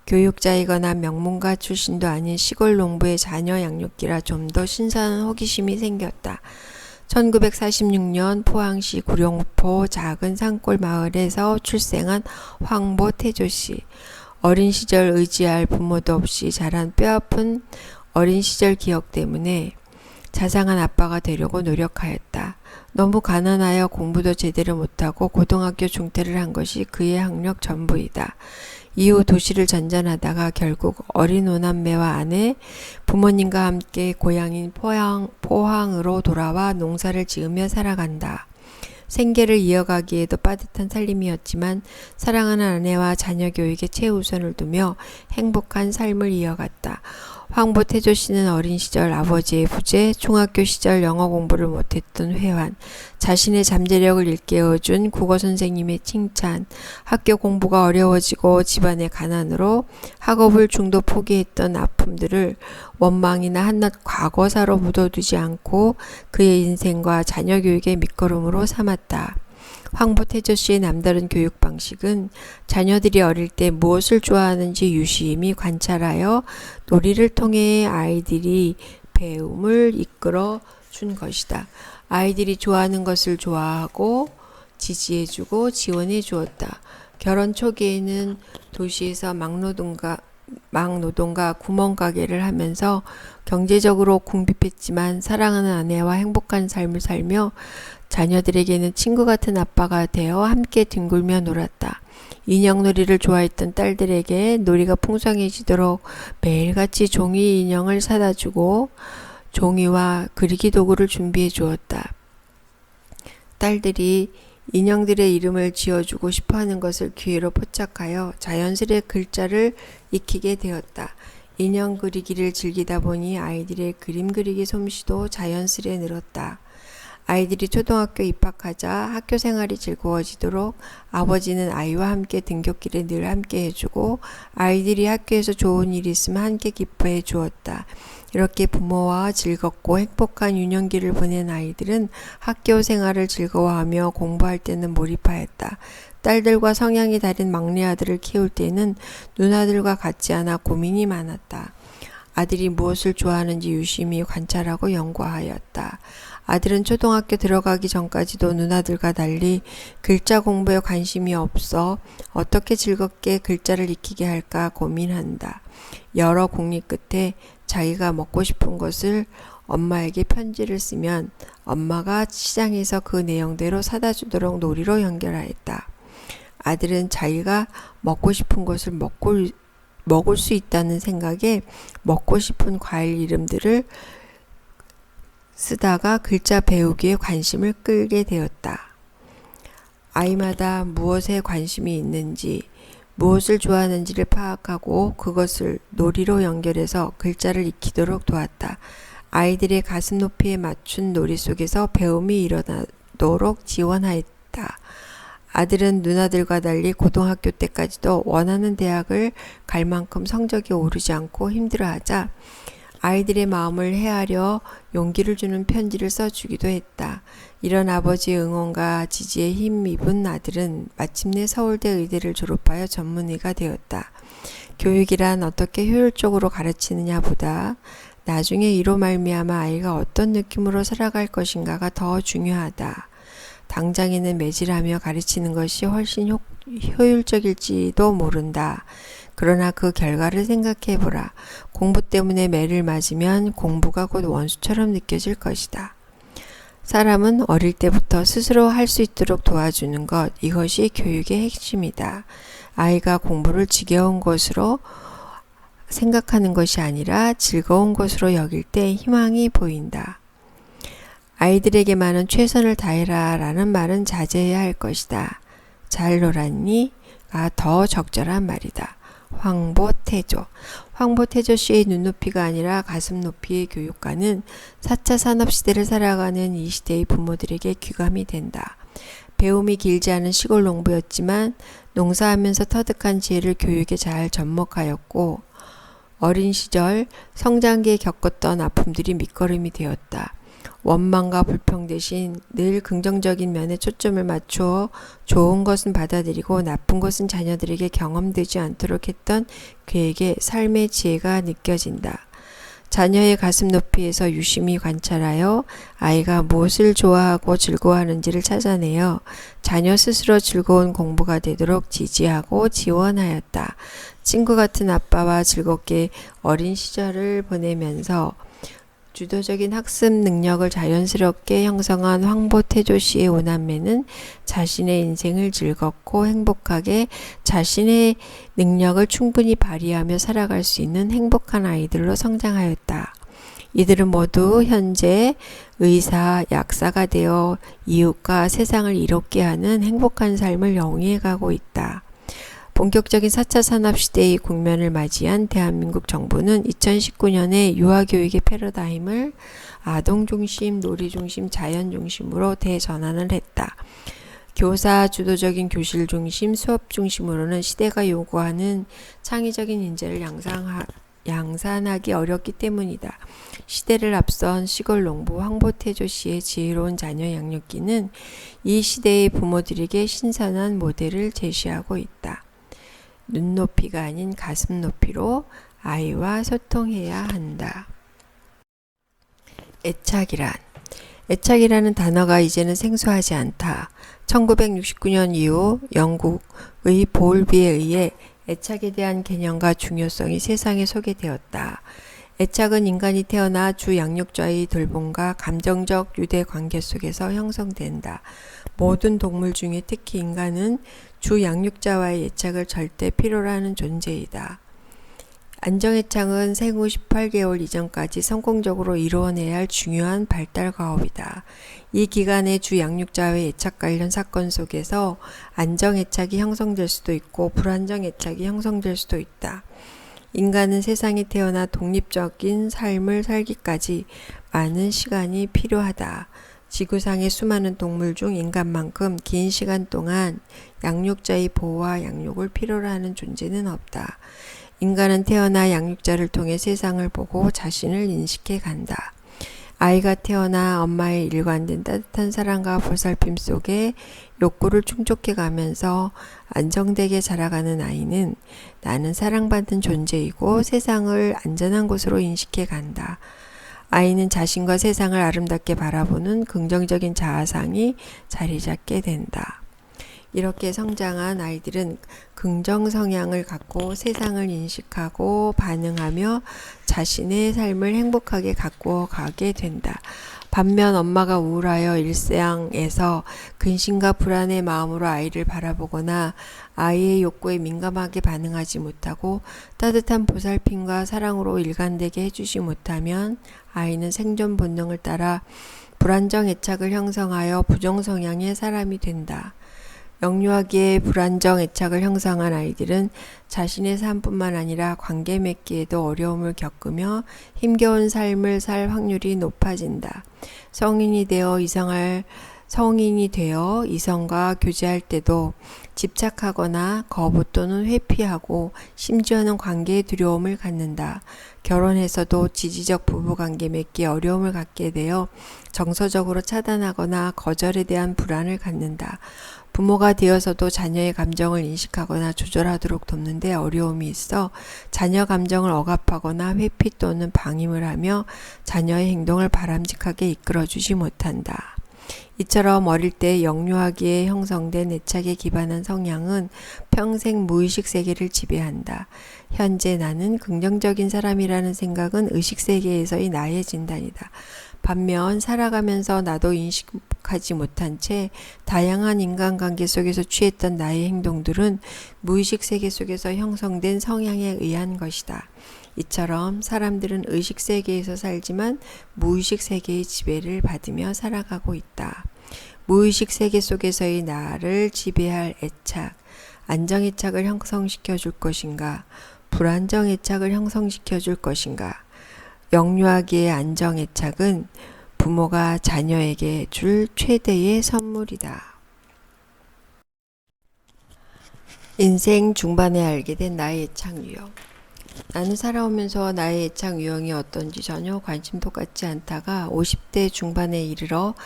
교육자이거나 명문가 출신도 아닌 시골 농부의 자녀 양육기라 좀 더 신선한 호기심이 생겼다. 1946년 포항시 구룡포 작은 산골 마을에서 출생한 황보태조씨. 어린 시절 의지할 부모도 없이 자란 뼈아픈 어린 시절 기억 때문에 자상한 아빠가 되려고 노력하였다. 너무 가난하여 공부도 제대로 못하고 고등학교 중퇴를 한 것이 그의 학력 전부이다. 이후 도시를 전전하다가 결국 어린 오남매와 아내, 부모님과 함께 고향인 포항으로 돌아와 농사를 지으며 살아간다. 생계를 이어가기에도 빠듯한 살림이었지만 사랑하는 아내와 자녀 교육에 최우선을 두며 행복한 삶을 이어갔다. 황보태조 씨는 어린 시절 아버지의 부재, 중학교 시절 영어 공부를 못했던 회환, 자신의 잠재력을 일깨워준 국어 선생님의 칭찬, 학교 공부가 어려워지고 집안의 가난으로 학업을 중도 포기했던 아픔들을 원망이나 한낱 과거사로 묻어두지 않고 그의 인생과 자녀 교육의 밑거름으로 삼았다. 황보태조 씨의 남다른 교육 방식은 자녀들이 어릴 때 무엇을 좋아하는지 유심히 관찰하여 놀이를 통해 아이들이 배움을 이끌어 준 것이다. 아이들이 좋아하는 것을 좋아하고 지지해주고 지원해 주었다. 결혼 초기에는 도시에서 막노동과 구멍가게를 하면서 경제적으로 궁핍했지만 사랑하는 아내와 행복한 삶을 살며 자녀들에게는 친구 같은 아빠가 되어 함께 뒹굴며 놀았다. 인형놀이를 좋아했던 딸들에게 놀이가 풍성해지도록 매일같이 종이 인형을 사다 주고 종이와 그리기 도구를 준비해 주었다. 딸들이 인형들의 이름을 지어주고 싶어하는 것을 기회로 포착하여 자연스레 글자를 익히게 되었다. 인형 그리기를 즐기다 보니 아이들의 그림 그리기 솜씨도 자연스레 늘었다. 아이들이 초등학교 입학하자 학교 생활이 즐거워지도록 아버지는 아이와 함께 등굣길에 늘 함께 해주고 아이들이 학교에서 좋은 일이 있으면 함께 기뻐해 주었다. 이렇게 부모와 즐겁고 행복한 유년기를 보낸 아이들은 학교 생활을 즐거워하며 공부할 때는 몰입하였다. 딸들과 성향이 다른 막내 아들을 키울 때는 누나들과 같지 않아 고민이 많았다. 아들이 무엇을 좋아하는지 유심히 관찰하고 연구하였다. 아들은 초등학교 들어가기 전까지도 누나들과 달리 글자 공부에 관심이 없어 어떻게 즐겁게 글자를 익히게 할까 고민한다. 여러 궁리 끝에 자기가 먹고 싶은 것을 엄마에게 편지를 쓰면 엄마가 시장에서 그 내용대로 사다 주도록 놀이로 연결하였다. 아들은 자기가 먹고 싶은 것을 먹을 수 있다는 생각에 먹고 싶은 과일 이름들을 쓰다가 글자 배우기에 관심을 끌게 되었다. 아이마다 무엇에 관심이 있는지, 무엇을 좋아하는지를 파악하고 그것을 놀이로 연결해서 글자를 익히도록 도왔다. 아이들의 가슴 높이에 맞춘 놀이 속에서 배움이 일어나도록 지원하였다. 아들은 누나들과 달리 고등학교 때까지도 원하는 대학을 갈 만큼 성적이 오르지 않고 힘들어하자 아이들의 마음을 헤아려 용기를 주는 편지를 써주기도 했다. 이런 아버지의 응원과 지지에 힘입은 아들은 마침내 서울대 의대를 졸업하여 전문의가 되었다. 교육이란 어떻게 효율적으로 가르치느냐 보다 나중에 이로 말미암아 아이가 어떤 느낌으로 살아갈 것인가가 더 중요하다. 당장에는 매질하며 가르치는 것이 훨씬 효율적일지도 모른다. 그러나 그 결과를 생각해보라. 공부 때문에 매를 맞으면 공부가 곧 원수처럼 느껴질 것이다. 사람은 어릴 때부터 스스로 할 수 있도록 도와주는 것, 이것이 교육의 핵심이다. 아이가 공부를 지겨운 것으로 생각하는 것이 아니라 즐거운 것으로 여길 때 희망이 보인다. 아이들에게만은 최선을 다해라 라는 말은 자제해야 할 것이다. 잘 놀았니?가 더 적절한 말이다. 황보태조. 황보태조 씨의 눈높이가 아니라 가슴 높이의 교육과는 4차 산업시대를 살아가는 이 시대의 부모들에게 귀감이 된다. 배움이 길지 않은 시골 농부였지만 농사하면서 터득한 지혜를 교육에 잘 접목하였고 어린 시절 성장기에 겪었던 아픔들이 밑거름이 되었다. 원망과 불평 대신 늘 긍정적인 면에 초점을 맞추어 좋은 것은 받아들이고 나쁜 것은 자녀들에게 경험되지 않도록 했던 그에게 삶의 지혜가 느껴진다. 자녀의 가슴 높이에서 유심히 관찰하여 아이가 무엇을 좋아하고 즐거워하는지를 찾아내어 자녀 스스로 즐거운 공부가 되도록 지지하고 지원하였다. 친구 같은 아빠와 즐겁게 어린 시절을 보내면서 주도적인 학습 능력을 자연스럽게 형성한 황보태조 씨의 오남매는 자신의 인생을 즐겁고 행복하게 자신의 능력을 충분히 발휘하며 살아갈 수 있는 행복한 아이들로 성장하였다. 이들은 모두 현재 의사, 약사가 되어 이웃과 세상을 이롭게 하는 행복한 삶을 영위해 가고 있다. 본격적인 4차 산업시대의 국면을 맞이한 대한민국 정부는 2019년에 유아교육의 패러다임을 아동중심, 놀이중심, 자연중심으로 대전환을 했다. 교사 주도적인 교실 중심, 수업 중심으로는 시대가 요구하는 창의적인 인재를 양산하기 어렵기 때문이다. 시대를 앞선 시골 농부 황보태조 씨의 지혜로운 자녀 양육기는 이 시대의 부모들에게 신선한 모델을 제시하고 있다. 눈높이가 아닌 가슴 높이로 아이와 소통해야 한다. 애착이라는 단어가 이제는 생소하지 않다. 1969년 이후 영국의 볼비에 의해 애착에 대한 개념과 중요성이 세상에 소개되었다. 애착은 인간이 태어나 주 양육자의 돌봄과 감정적 유대 관계 속에서 형성된다. 모든 동물 중에 특히 인간은 주 양육자와의 애착을 절대 필요로 하는 존재이다. 안정애착은 생후 18개월 이전까지 성공적으로 이루어내야 할 중요한 발달 과업이다. 이 기간에 주 양육자와의 애착 관련 사건 속에서 안정애착이 형성될 수도 있고 불안정애착이 형성될 수도 있다. 인간은 세상에 태어나 독립적인 삶을 살기까지 많은 시간이 필요하다. 지구상의 수많은 동물 중 인간만큼 긴 시간 동안 양육자의 보호와 양육을 필요로 하는 존재는 없다. 인간은 태어나 양육자를 통해 세상을 보고 자신을 인식해 간다. 아이가 태어나 엄마의 일관된 따뜻한 사랑과 보살핌 속에 욕구를 충족해 가면서 안정되게 자라가는 아이는 나는 사랑받는 존재이고 세상을 안전한 곳으로 인식해 간다. 아이는 자신과 세상을 아름답게 바라보는 긍정적인 자아상이 자리 잡게 된다. 이렇게 성장한 아이들은 긍정 성향을 갖고 세상을 인식하고 반응하며 자신의 삶을 행복하게 가꾸어 가게 된다. 반면 엄마가 우울하여 일상에서 근심과 불안의 마음으로 아이를 바라보거나 아이의 욕구에 민감하게 반응하지 못하고 따뜻한 보살핌과 사랑으로 일관되게 해주지 못하면 아이는 생존 본능을 따라 불안정 애착을 형성하여 부정 성향의 사람이 된다. 영유아기에 불안정 애착을 형성한 아이들은 자신의 삶뿐만 아니라 관계 맺기에도 어려움을 겪으며 힘겨운 삶을 살 확률이 높아진다. 성인이 되어 이성과 교제할 때도 집착하거나 거부 또는 회피하고 심지어는 관계에 두려움을 갖는다. 결혼해서도 지지적 부부관계 맺기에 어려움을 갖게 되어 정서적으로 차단하거나 거절에 대한 불안을 갖는다. 부모가 되어서도 자녀의 감정을 인식하거나 조절하도록 돕는 데 어려움이 있어 자녀 감정을 억압하거나 회피 또는 방임을 하며 자녀의 행동을 바람직하게 이끌어주지 못한다. 이처럼 어릴 때 영유아기에 형성된 애착에 기반한 성향은 평생 무의식 세계를 지배한다. 현재 나는 긍정적인 사람이라는 생각은 의식 세계에서의 나의 진단이다. 반면 살아가면서 나도 인식하지 못한 채 다양한 인간관계 속에서 취했던 나의 행동들은 무의식 세계 속에서 형성된 성향에 의한 것이다. 이처럼 사람들은 의식 세계에서 살지만 무의식 세계의 지배를 받으며 살아가고 있다. 무의식 세계 속에서의 나를 지배할 애착, 안정애착을 형성시켜 줄 것인가, 불안정애착을 형성시켜 줄 것인가. 영유아기의 안정애착은 부모가 자녀에게 줄 최대의 선물이다. 인생 중반에 알게 된 나의 애착 유형. 나는 살아오면서 나의 애착 유형이 어떤지 전혀 관심도 갖지 않다가 50대 중반에 이르러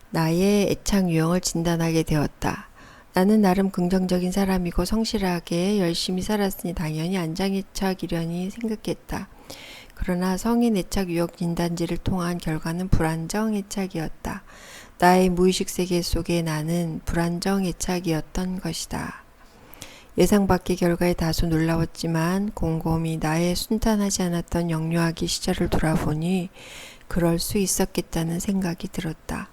나의 애착 유형을 진단하게 되었다. 나는 나름 긍정적인 사람이고 성실하게 열심히 살았으니 당연히 안정애착이려니 생각했다. 그러나 성인 애착 유형 진단지를 통한 결과는 불안정 애착이었다. 나의 무의식 세계 속에 나는 불안정 애착이었던 것이다. 예상 밖의 결과에 다소 놀라웠지만 곰곰이 나의 순탄하지 않았던 영유아기 시절을 돌아보니 그럴 수 있었겠다는 생각이 들었다.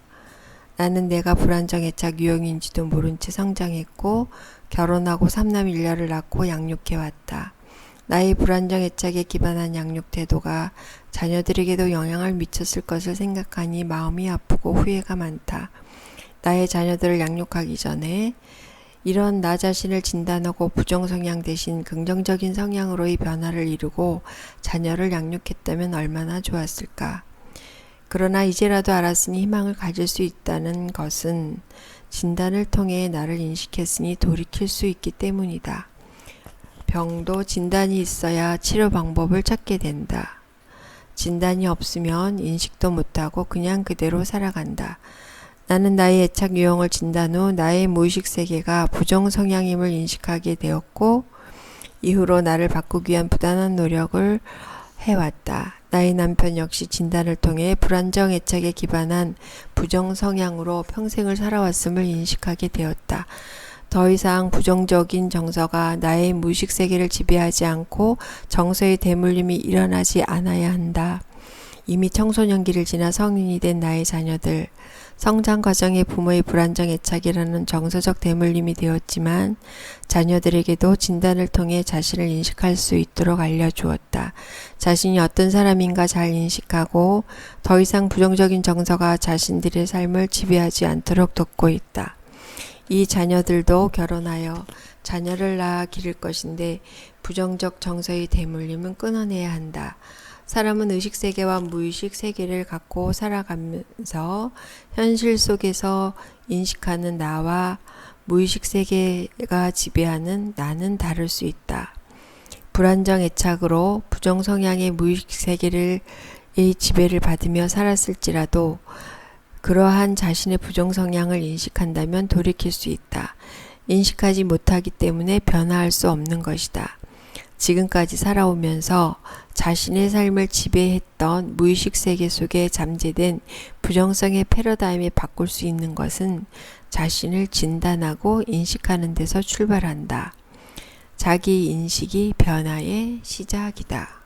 나는 내가 불안정 애착 유형인지도 모른 채 성장했고 결혼하고 3남 1녀를 낳고 양육해왔다. 나의 불안정 애착에 기반한 양육 태도가 자녀들에게도 영향을 미쳤을 것을 생각하니 마음이 아프고 후회가 많다. 나의 자녀들을 양육하기 전에 이런 나 자신을 진단하고 부정성향 대신 긍정적인 성향으로의 변화를 이루고 자녀를 양육했다면 얼마나 좋았을까. 그러나 이제라도 알았으니 희망을 가질 수 있다는 것은 진단을 통해 나를 인식했으니 돌이킬 수 있기 때문이다. 병도 진단이 있어야 치료 방법을 찾게 된다. 진단이 없으면 인식도 못하고 그냥 그대로 살아간다. 나는 나의 애착 유형을 진단 후 나의 무의식 세계가 부정 성향임을 인식하게 되었고 이후로 나를 바꾸기 위한 부단한 노력을 해왔다. 나의 남편 역시 진단을 통해 불안정 애착에 기반한 부정 성향으로 평생을 살아왔음을 인식하게 되었다. 더 이상 부정적인 정서가 나의 무의식 세계를 지배하지 않고 정서의 대물림이 일어나지 않아야 한다. 이미 청소년기를 지나 성인이 된 나의 자녀들, 성장 과정의 부모의 불안정 애착이라는 정서적 대물림이 되었지만 자녀들에게도 진단을 통해 자신을 인식할 수 있도록 알려주었다. 자신이 어떤 사람인가 잘 인식하고 더 이상 부정적인 정서가 자신들의 삶을 지배하지 않도록 돕고 있다. 이 자녀들도 결혼하여 자녀를 낳아 기를 것인데 부정적 정서의 대물림은 끊어내야 한다. 사람은 의식 세계와 무의식 세계를 갖고 살아가면서 현실 속에서 인식하는 나와 무의식 세계가 지배하는 나는 다를 수 있다. 불안정 애착으로 부정 성향의 무의식 세계의 지배를 받으며 살았을지라도 그러한 자신의 부정 성향을 인식한다면 돌이킬 수 있다. 인식하지 못하기 때문에 변화할 수 없는 것이다. 지금까지 살아오면서 자신의 삶을 지배했던 무의식 세계 속에 잠재된 부정성의 패러다임에 바꿀 수 있는 것은 자신을 진단하고 인식하는 데서 출발한다. 자기 인식이 변화의 시작이다.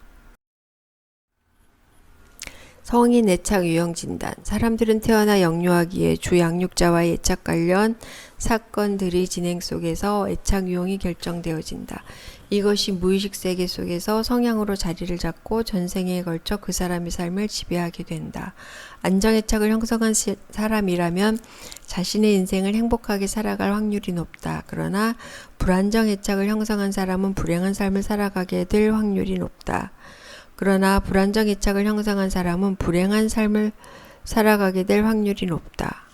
성인 애착 유형 진단. 사람들은 태어나 영유아기에 주 양육자와의 애착 관련 사건들이 진행 속에서 애착 유형이 결정되어진다. 이것이 무의식 세계 속에서 성향으로 자리를 잡고 전생에 걸쳐 그 사람의 삶을 지배하게 된다. 안정애착을 형성한 사람이라면 자신의 인생을 행복하게 살아갈 확률이 높다. 그러나 불안정애착을 형성한 사람은 불행한 삶을 살아가게 될 확률이 높다. 그러나 불안정 애착을 형성한 사람은 불행한 삶을 살아가게 될 확률이 높다.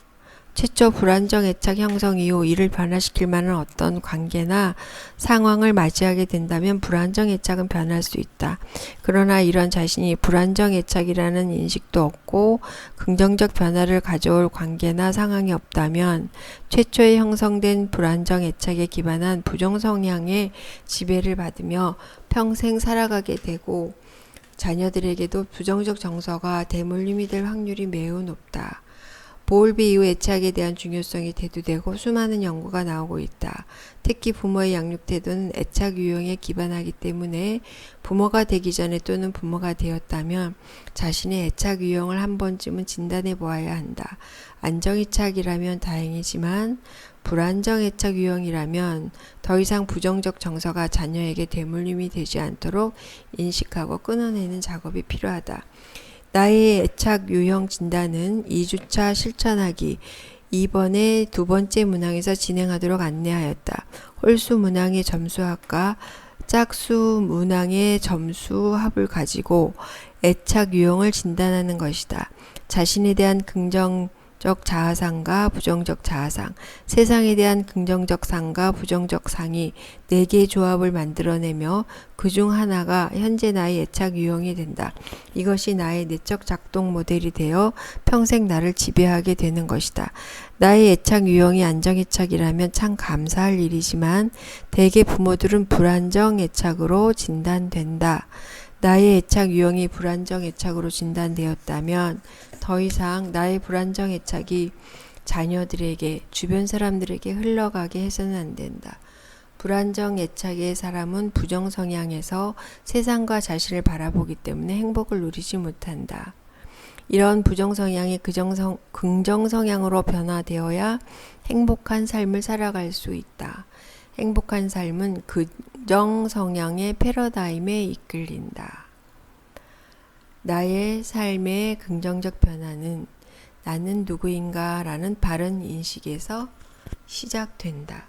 최초 불안정 애착 형성 이후 이를 변화시킬 만한 어떤 관계나 상황을 맞이하게 된다면 불안정 애착은 변할 수 있다. 그러나 이런 자신이 불안정 애착이라는 인식도 없고 긍정적 변화를 가져올 관계나 상황이 없다면 최초에 형성된 불안정 애착에 기반한 부정 성향의 지배를 받으며 평생 살아가게 되고 자녀들에게도 부정적 정서가 대물림이 될 확률이 매우 높다. 보울비 이후 애착에 대한 중요성이 대두되고 수많은 연구가 나오고 있다. 특히 부모의 양육 태도는 애착 유형에 기반하기 때문에 부모가 되기 전에 또는 부모가 되었다면 자신의 애착 유형을 한 번쯤은 진단해 보아야 한다. 안정애착이라면 다행이지만 불안정 애착 유형이라면 더 이상 부정적 정서가 자녀에게 대물림이 되지 않도록 인식하고 끊어내는 작업이 필요하다. 나의 애착 유형 진단은 2주차 실천하기 이번에 두 번째 문항에서 진행하도록 안내하였다. 홀수 문항의 점수합과 짝수 문항의 점수합을 가지고 애착 유형을 진단하는 것이다. 자신에 대한 긍정 긍정적 자아상과 부정적 자아상, 세상에 대한 긍정적 상과 부정적 상이 네 개의 조합을 만들어내며 그중 하나가 현재 나의 애착 유형이 된다. 이것이 나의 내적 작동 모델이 되어 평생 나를 지배하게 되는 것이다. 나의 애착 유형이 안정애착이라면 참 감사할 일이지만 대개 부모들은 불안정 애착으로 진단된다. 나의 애착 유형이 불안정 애착으로 진단되었다면 더 이상 나의 불안정 애착이 자녀들에게, 주변 사람들에게 흘러가게 해서는 안 된다. 불안정 애착의 사람은 부정 성향에서 세상과 자신을 바라보기 때문에 행복을 누리지 못한다. 이런 부정 성향이 긍정 성향으로 변화되어야 행복한 삶을 살아갈 수 있다. 행복한 삶은 긍정 성향의 패러다임에 이끌린다. 나의 삶의 긍정적 변화는 나는 누구인가 라는 바른 인식에서 시작된다.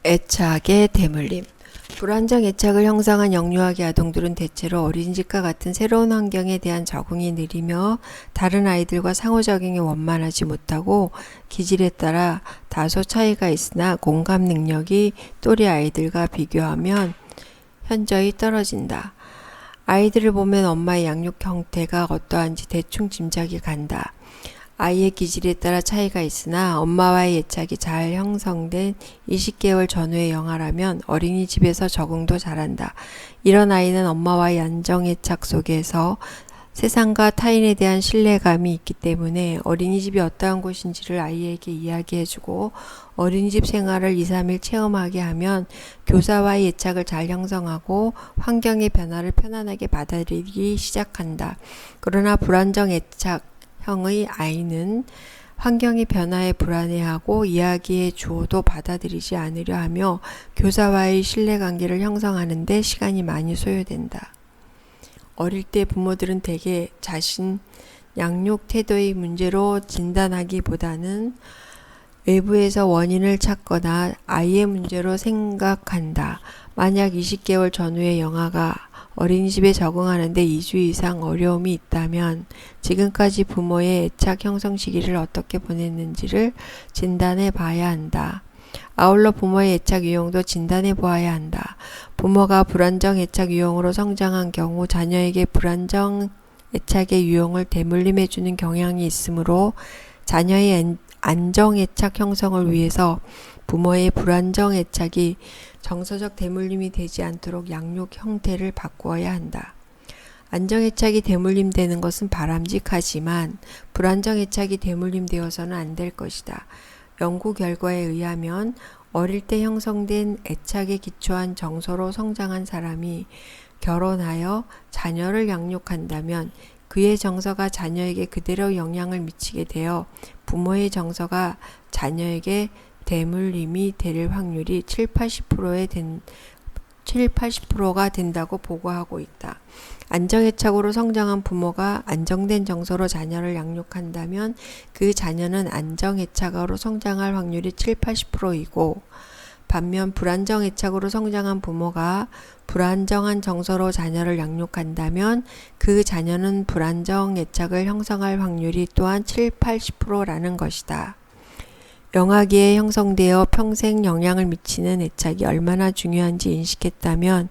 애착의 대물림. 불안정 애착을 형성한 영유아기 아동들은 대체로 어린이집과 같은 새로운 환경에 대한 적응이 느리며 다른 아이들과 상호작용이 원만하지 못하고 기질에 따라 다소 차이가 있으나 공감 능력이 또래 아이들과 비교하면 현저히 떨어진다. 아이들을 보면 엄마의 양육 형태가 어떠한지 대충 짐작이 간다. 아이의 기질에 따라 차이가 있으나 엄마와의 애착이 잘 형성된 20개월 전후의 영아라면 어린이집에서 적응도 잘한다. 이런 아이는 엄마와의 안정애착 속에서 세상과 타인에 대한 신뢰감이 있기 때문에 어린이집이 어떠한 곳인지를 아이에게 이야기해주고 어린이집 생활을 2, 3일 체험하게 하면 교사와의 애착을 잘 형성하고 환경의 변화를 편안하게 받아들이기 시작한다. 그러나 불안정 애착 형의 아이는 환경의 변화에 불안해하고 이야기해 주어도 받아들이지 않으려 하며 교사와의 신뢰관계를 형성하는 데 시간이 많이 소요된다. 어릴 때 부모들은 대개 자신 양육 태도의 문제로 진단하기보다는 외부에서 원인을 찾거나 아이의 문제로 생각한다. 만약 20개월 전후의 영아가 어린이집에 적응하는데 2주 이상 어려움이 있다면 지금까지 부모의 애착 형성 시기를 어떻게 보냈는지를 진단해 봐야 한다. 아울러 부모의 애착 유형도 진단해 보아야 한다. 부모가 불안정 애착 유형으로 성장한 경우 자녀에게 불안정 애착의 유형을 대물림해 주는 경향이 있으므로 자녀의 안정 애착 형성을 위해서 부모의 불안정 애착이 정서적 대물림이 되지 않도록 양육 형태를 바꾸어야 한다. 안정애착이 대물림되는 것은 바람직하지만 불안정애착이 대물림되어서는 안 될 것이다. 연구 결과에 의하면 어릴 때 형성된 애착에 기초한 정서로 성장한 사람이 결혼하여 자녀를 양육한다면 그의 정서가 자녀에게 그대로 영향을 미치게 되어 부모의 정서가 자녀에게 대물림이 될 확률이 80%가 된다고 보고하고 있다. 안정애착으로 성장한 부모가 안정된 정서로 자녀를 양육한다면 그 자녀는 안정애착으로 성장할 확률이 80%이고 반면 불안정애착으로 성장한 부모가 불안정한 정서로 자녀를 양육한다면 그 자녀는 불안정애착을 형성할 확률이 또한 80%라는 것이다. 영아기에 형성되어 평생 영향을 미치는 애착이 얼마나 중요한지 인식했다면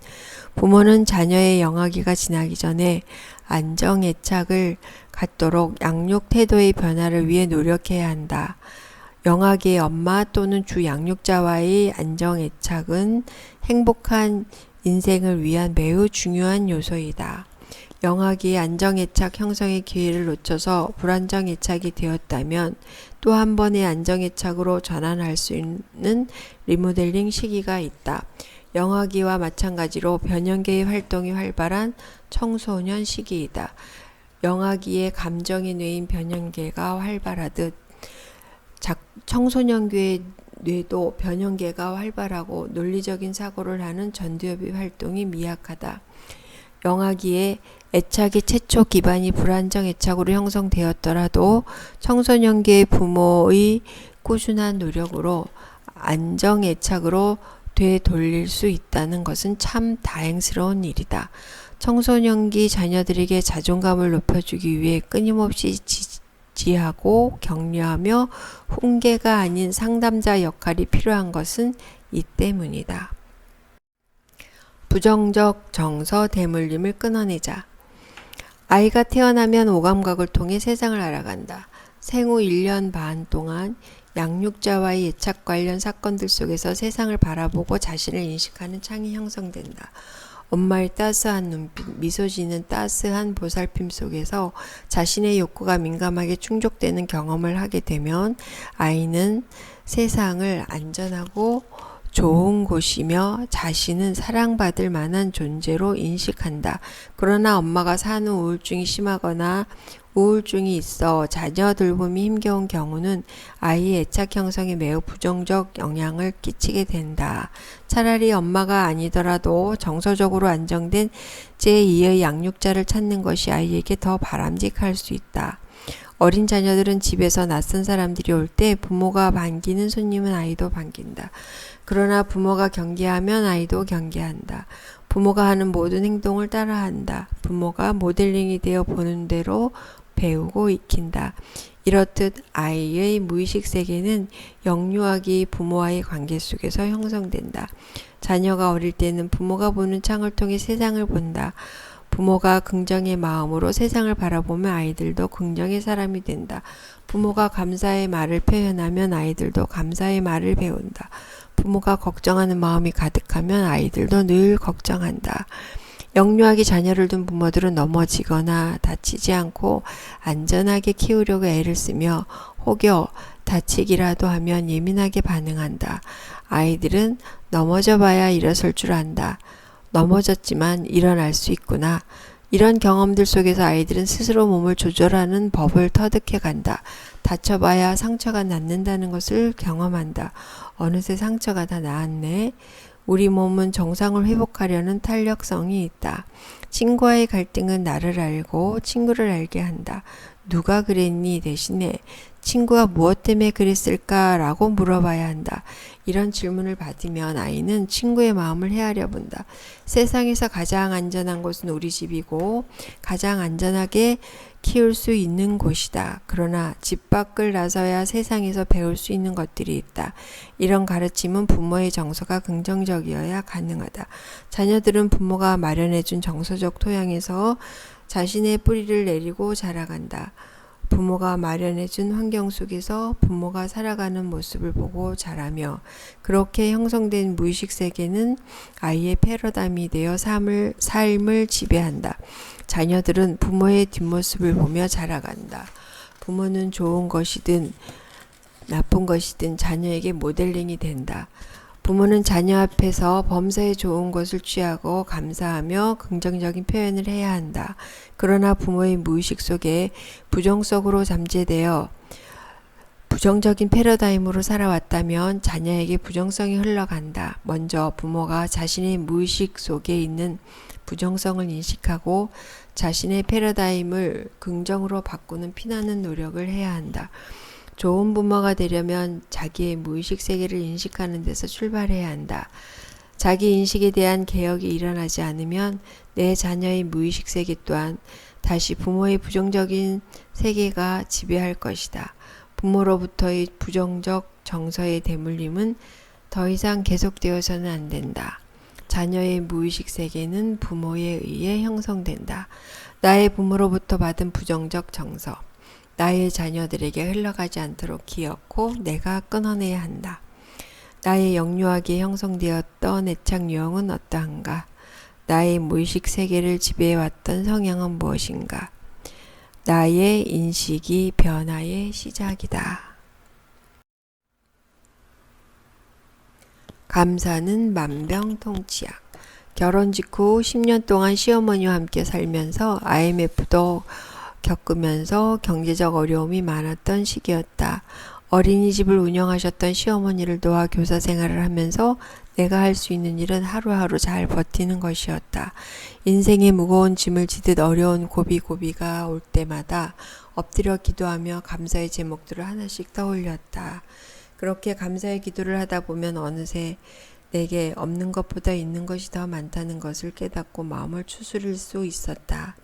부모는 자녀의 영아기가 지나기 전에 안정애착을 갖도록 양육 태도의 변화를 위해 노력해야 한다. 영아기의 엄마 또는 주 양육자와의 안정애착은 행복한 인생을 위한 매우 중요한 요소이다. 영아기의 안정애착 형성의 기회를 놓쳐서 불안정애착이 되었다면 또 한 번의 안정애착으로 전환할 수 있는 리모델링 시기가 있다. 영아기와 마찬가지로 변형계의 활동이 활발한 청소년 시기이다. 영아기의 감정의 뇌인 변형계가 활발하듯 청소년기의 뇌도 변형계가 활발하고 논리적인 사고를 하는 전두엽의 활동이 미약하다. 영아기에 애착의 최초 기반이 불안정 애착으로 형성되었더라도 청소년기의 부모의 꾸준한 노력으로 안정 애착으로 되돌릴 수 있다는 것은 참 다행스러운 일이다. 청소년기 자녀들에게 자존감을 높여주기 위해 끊임없이 지지하고 격려하며 훈계가 아닌 상담자 역할이 필요한 것은 이 때문이다. 부정적 정서 대물림을 끊어내자. 아이가 태어나면 오감각을 통해 세상을 알아간다. 생후 1년 반 동안 양육자와의 애착 관련 사건들 속에서 세상을 바라보고 자신을 인식하는 창이 형성된다. 엄마의 따스한 눈빛, 미소 지는 따스한 보살핌 속에서 자신의 욕구가 민감하게 충족되는 경험을 하게 되면 아이는 세상을 안전하고 좋은 곳이며 자신은 사랑받을 만한 존재로 인식한다. 그러나 엄마가 산후 우울증이 심하거나 우울증이 있어 자녀 돌봄이 힘겨운 경우는 아이의 애착 형성에 매우 부정적 영향을 끼치게 된다. 차라리 엄마가 아니더라도 정서적으로 안정된 제2의 양육자를 찾는 것이 아이에게 더 바람직할 수 있다. 어린 자녀들은 집에서 낯선 사람들이 올 때 부모가 반기는 손님은 아이도 반긴다. 그러나 부모가 경계하면 아이도 경계한다. 부모가 하는 모든 행동을 따라한다. 부모가 모델링이 되어 보는 대로 배우고 익힌다. 이렇듯 아이의 무의식 세계는 영유아기 부모와의 관계 속에서 형성된다. 자녀가 어릴 때는 부모가 보는 창을 통해 세상을 본다. 부모가 긍정의 마음으로 세상을 바라보면 아이들도 긍정의 사람이 된다. 부모가 감사의 말을 표현하면 아이들도 감사의 말을 배운다. 부모가 걱정하는 마음이 가득하면 아이들도 늘 걱정한다. 영유아기 자녀를 둔 부모들은 넘어지거나 다치지 않고 안전하게 키우려고 애를 쓰며 혹여 다치기라도 하면 예민하게 반응한다. 아이들은 넘어져 봐야 일어설 줄 안다. 넘어졌지만 일어날 수 있구나. 이런 경험들 속에서 아이들은 스스로 몸을 조절하는 법을 터득해 간다. 다쳐봐야 상처가 낫는다는 것을 경험한다. 어느새 상처가 다 나았네. 우리 몸은 정상을 회복하려는 탄력성이 있다. 친구와의 갈등은 나를 알고 친구를 알게 한다. 누가 그랬니 대신에 친구가 무엇 때문에 그랬을까라고 물어봐야 한다. 이런 질문을 받으면 아이는 친구의 마음을 헤아려 본다. 세상에서 가장 안전한 곳은 우리 집이고 가장 안전하게 키울 수 있는 곳이다. 그러나 집 밖을 나서야 세상에서 배울 수 있는 것들이 있다. 이런 가르침은 부모의 정서가 긍정적이어야 가능하다. 자녀들은 부모가 마련해준 정서적 토양에서 자신의 뿌리를 내리고 자라간다. 부모가 마련해준 환경 속에서 부모가 살아가는 모습을 보고 자라며 그렇게 형성된 무의식 세계는 아이의 패러다임이 되어 삶을 지배한다. 자녀들은 부모의 뒷모습을 보며 자라간다. 부모는 좋은 것이든 나쁜 것이든 자녀에게 모델링이 된다. 부모는 자녀 앞에서 범사에 좋은 것을 취하고 감사하며 긍정적인 표현을 해야 한다. 그러나 부모의 무의식 속에 부정적으로 잠재되어 부정적인 패러다임으로 살아왔다면 자녀에게 부정성이 흘러간다. 먼저 부모가 자신의 무의식 속에 있는 부정성을 인식하고 자신의 패러다임을 긍정으로 바꾸는 피나는 노력을 해야 한다. 좋은 부모가 되려면 자기의 무의식 세계를 인식하는 데서 출발해야 한다. 자기 인식에 대한 개혁이 일어나지 않으면 내 자녀의 무의식 세계 또한 다시 부모의 부정적인 세계가 지배할 것이다. 부모로부터의 부정적 정서의 대물림은 더 이상 계속되어서는 안 된다. 자녀의 무의식 세계는 부모에 의해 형성된다. 나의 부모로부터 받은 부정적 정서. 나의 자녀들에게 흘러가지 않도록 기억고 내가 끊어내야 한다. 나의 영유아기에 형성되었던 애착 유형은 어떠한가? 나의 무의식 세계를 지배해왔던 성향은 무엇인가? 나의 인식이 변화의 시작이다. 감사는 만병통치약. 결혼 직후 10년 동안 시어머니와 함께 살면서 IMF도 겪으면서 경제적 어려움이 많았던 시기였다. 어린이집을 운영하셨던 시어머니를 도와 교사 생활을 하면서 내가 할 수 있는 일은 하루하루 잘 버티는 것이었다. 인생의 무거운 짐을 지듯 어려운 고비고비가 올 때마다 엎드려 기도하며 감사의 제목들을 하나씩 떠올렸다. 그렇게 감사의 기도를 하다 보면 어느새 내게 없는 것보다 있는 것이 더 많다는 것을 깨닫고 마음을 추스릴 수 있었다.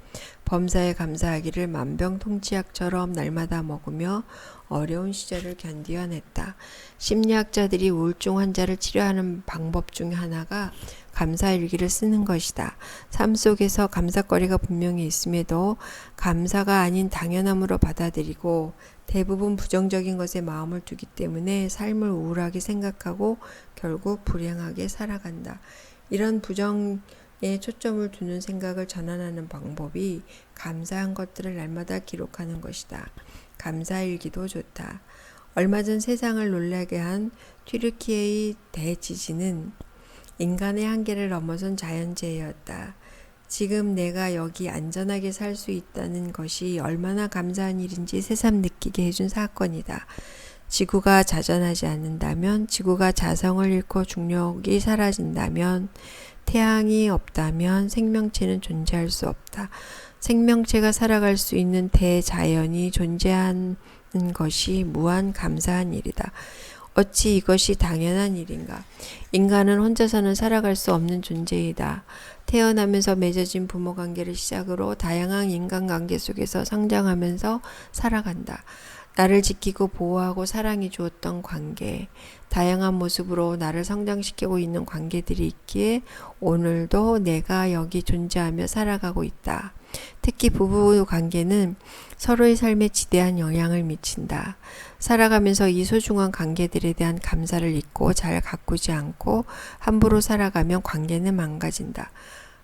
범사에 감사하기를 만병통치약처럼 날마다 먹으며 어려운 시절을 견디어냈다. 심리학자들이 우울증 환자를 치료하는 방법 중 하나가 감사일기를 쓰는 것이다. 삶 속에서 감사거리가 분명히 있음에도 감사가 아닌 당연함으로 받아들이고 대부분 부정적인 것에 마음을 두기 때문에 삶을 우울하게 생각하고 결국 불행하게 살아간다. 이런 부정에 초점을 두는 생각을 전환하는 방법이 감사한 것들을 날마다 기록하는 것이다. 감사일기도 좋다. 얼마 전 세상을 놀라게 한 튀르키예의 대지진은 인간의 한계를 넘어선 자연재해였다. 지금 내가 여기 안전하게 살 수 있다는 것이 얼마나 감사한 일인지 새삼 느끼게 해준 사건이다. 지구가 자전하지 않는다면, 지구가 자성을 잃고 중력이 사라진다면, 태양이 없다면 생명체는 존재할 수 없다. 생명체가 살아갈 수 있는 대자연이 존재하는 것이 무한 감사한 일이다. 어찌 이것이 당연한 일인가? 인간은 혼자서는 살아갈 수 없는 존재이다. 태어나면서 맺어진 부모 관계를 시작으로 다양한 인간관계 속에서 성장하면서 살아간다. 나를 지키고 보호하고 사랑해 주었던 관계, 다양한 모습으로 나를 성장시키고 있는 관계들이 있기에 오늘도 내가 여기 존재하며 살아가고 있다. 특히 부부 관계는 서로의 삶에 지대한 영향을 미친다. 살아가면서 이 소중한 관계들에 대한 감사를 잊고 잘 가꾸지 않고 함부로 살아가면 관계는 망가진다.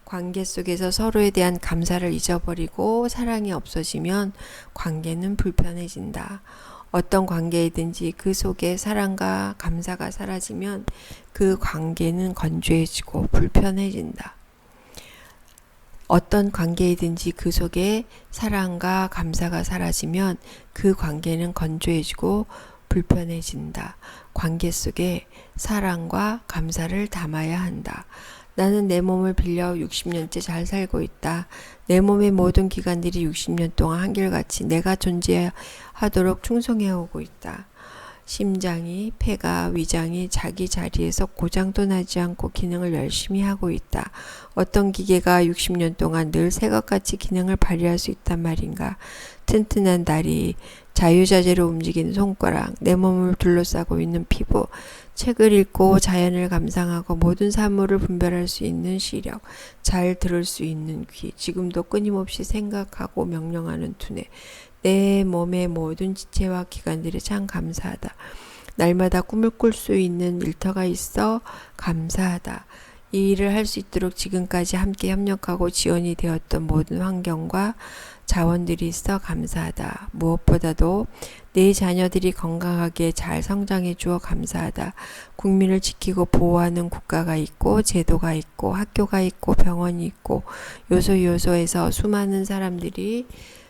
관계 속에서 서로에 대한 감사를 잊어버리고 사랑이 없어지면 관계는 불편해진다. 어떤 관계이든지 그 속에 사랑과 감사가 사라지면 그 관계는 건조해지고 불편해진다. 어떤 관계이든지 그 속에 사랑과 감사가 사라지면 그 관계는 건조해지고 불편해진다. 관계 속에 사랑과 감사를 담아야 한다. 나는 내 몸을 빌려 60년째 잘 살고 있다. 내 몸의 모든 기관들이 60년 동안 한결같이 내가 존재하도록 충성해오고 있다. 심장이, 폐가, 위장이 자기 자리에서 고장도 나지 않고 기능을 열심히 하고 있다. 어떤 기계가 60년 동안 늘 새것같이 기능을 발휘할 수 있단 말인가. 튼튼한 다리, 자유자재로 움직이는 손가락, 내 몸을 둘러싸고 있는 피부, 책을 읽고 자연을 감상하고 모든 사물을 분별할 수 있는 시력, 잘 들을 수 있는 귀, 지금도 끊임없이 생각하고 명령하는 두뇌, 내 몸의 모든 지체와 기관들이 참 감사하다. 날마다 꿈을 꿀 수 있는 일터가 있어 감사하다. 이 일을 할 수 있도록 지금까지 함께 협력하고 지원이 되었던 모든 환경과 자원들이 있어 감사하다. 무엇보다도 내 자녀들이 건강하게 잘 성장해 주어 감사하다. 국민을 지키고 보호하는 국가가 있고 제도가 있고 학교가 있고 병원이 있고 요소요소에서 수많은 사람들이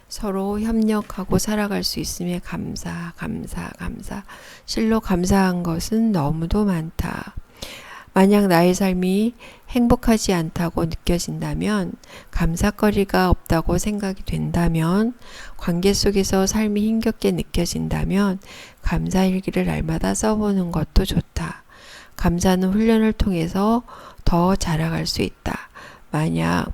서로 협력하고 살아갈 수 있음에 감사. 실로 감사한 것은 너무도 많다. 만약 나의 삶이 행복하지 않다고 느껴진다면, 감사거리가 없다고 생각이 된다면, 관계 속에서 삶이 힘겹게 느껴진다면 감사일기를 날마다 써보는 것도 좋다. 감사는 훈련을 통해서 더 자라갈 수 있다. 만약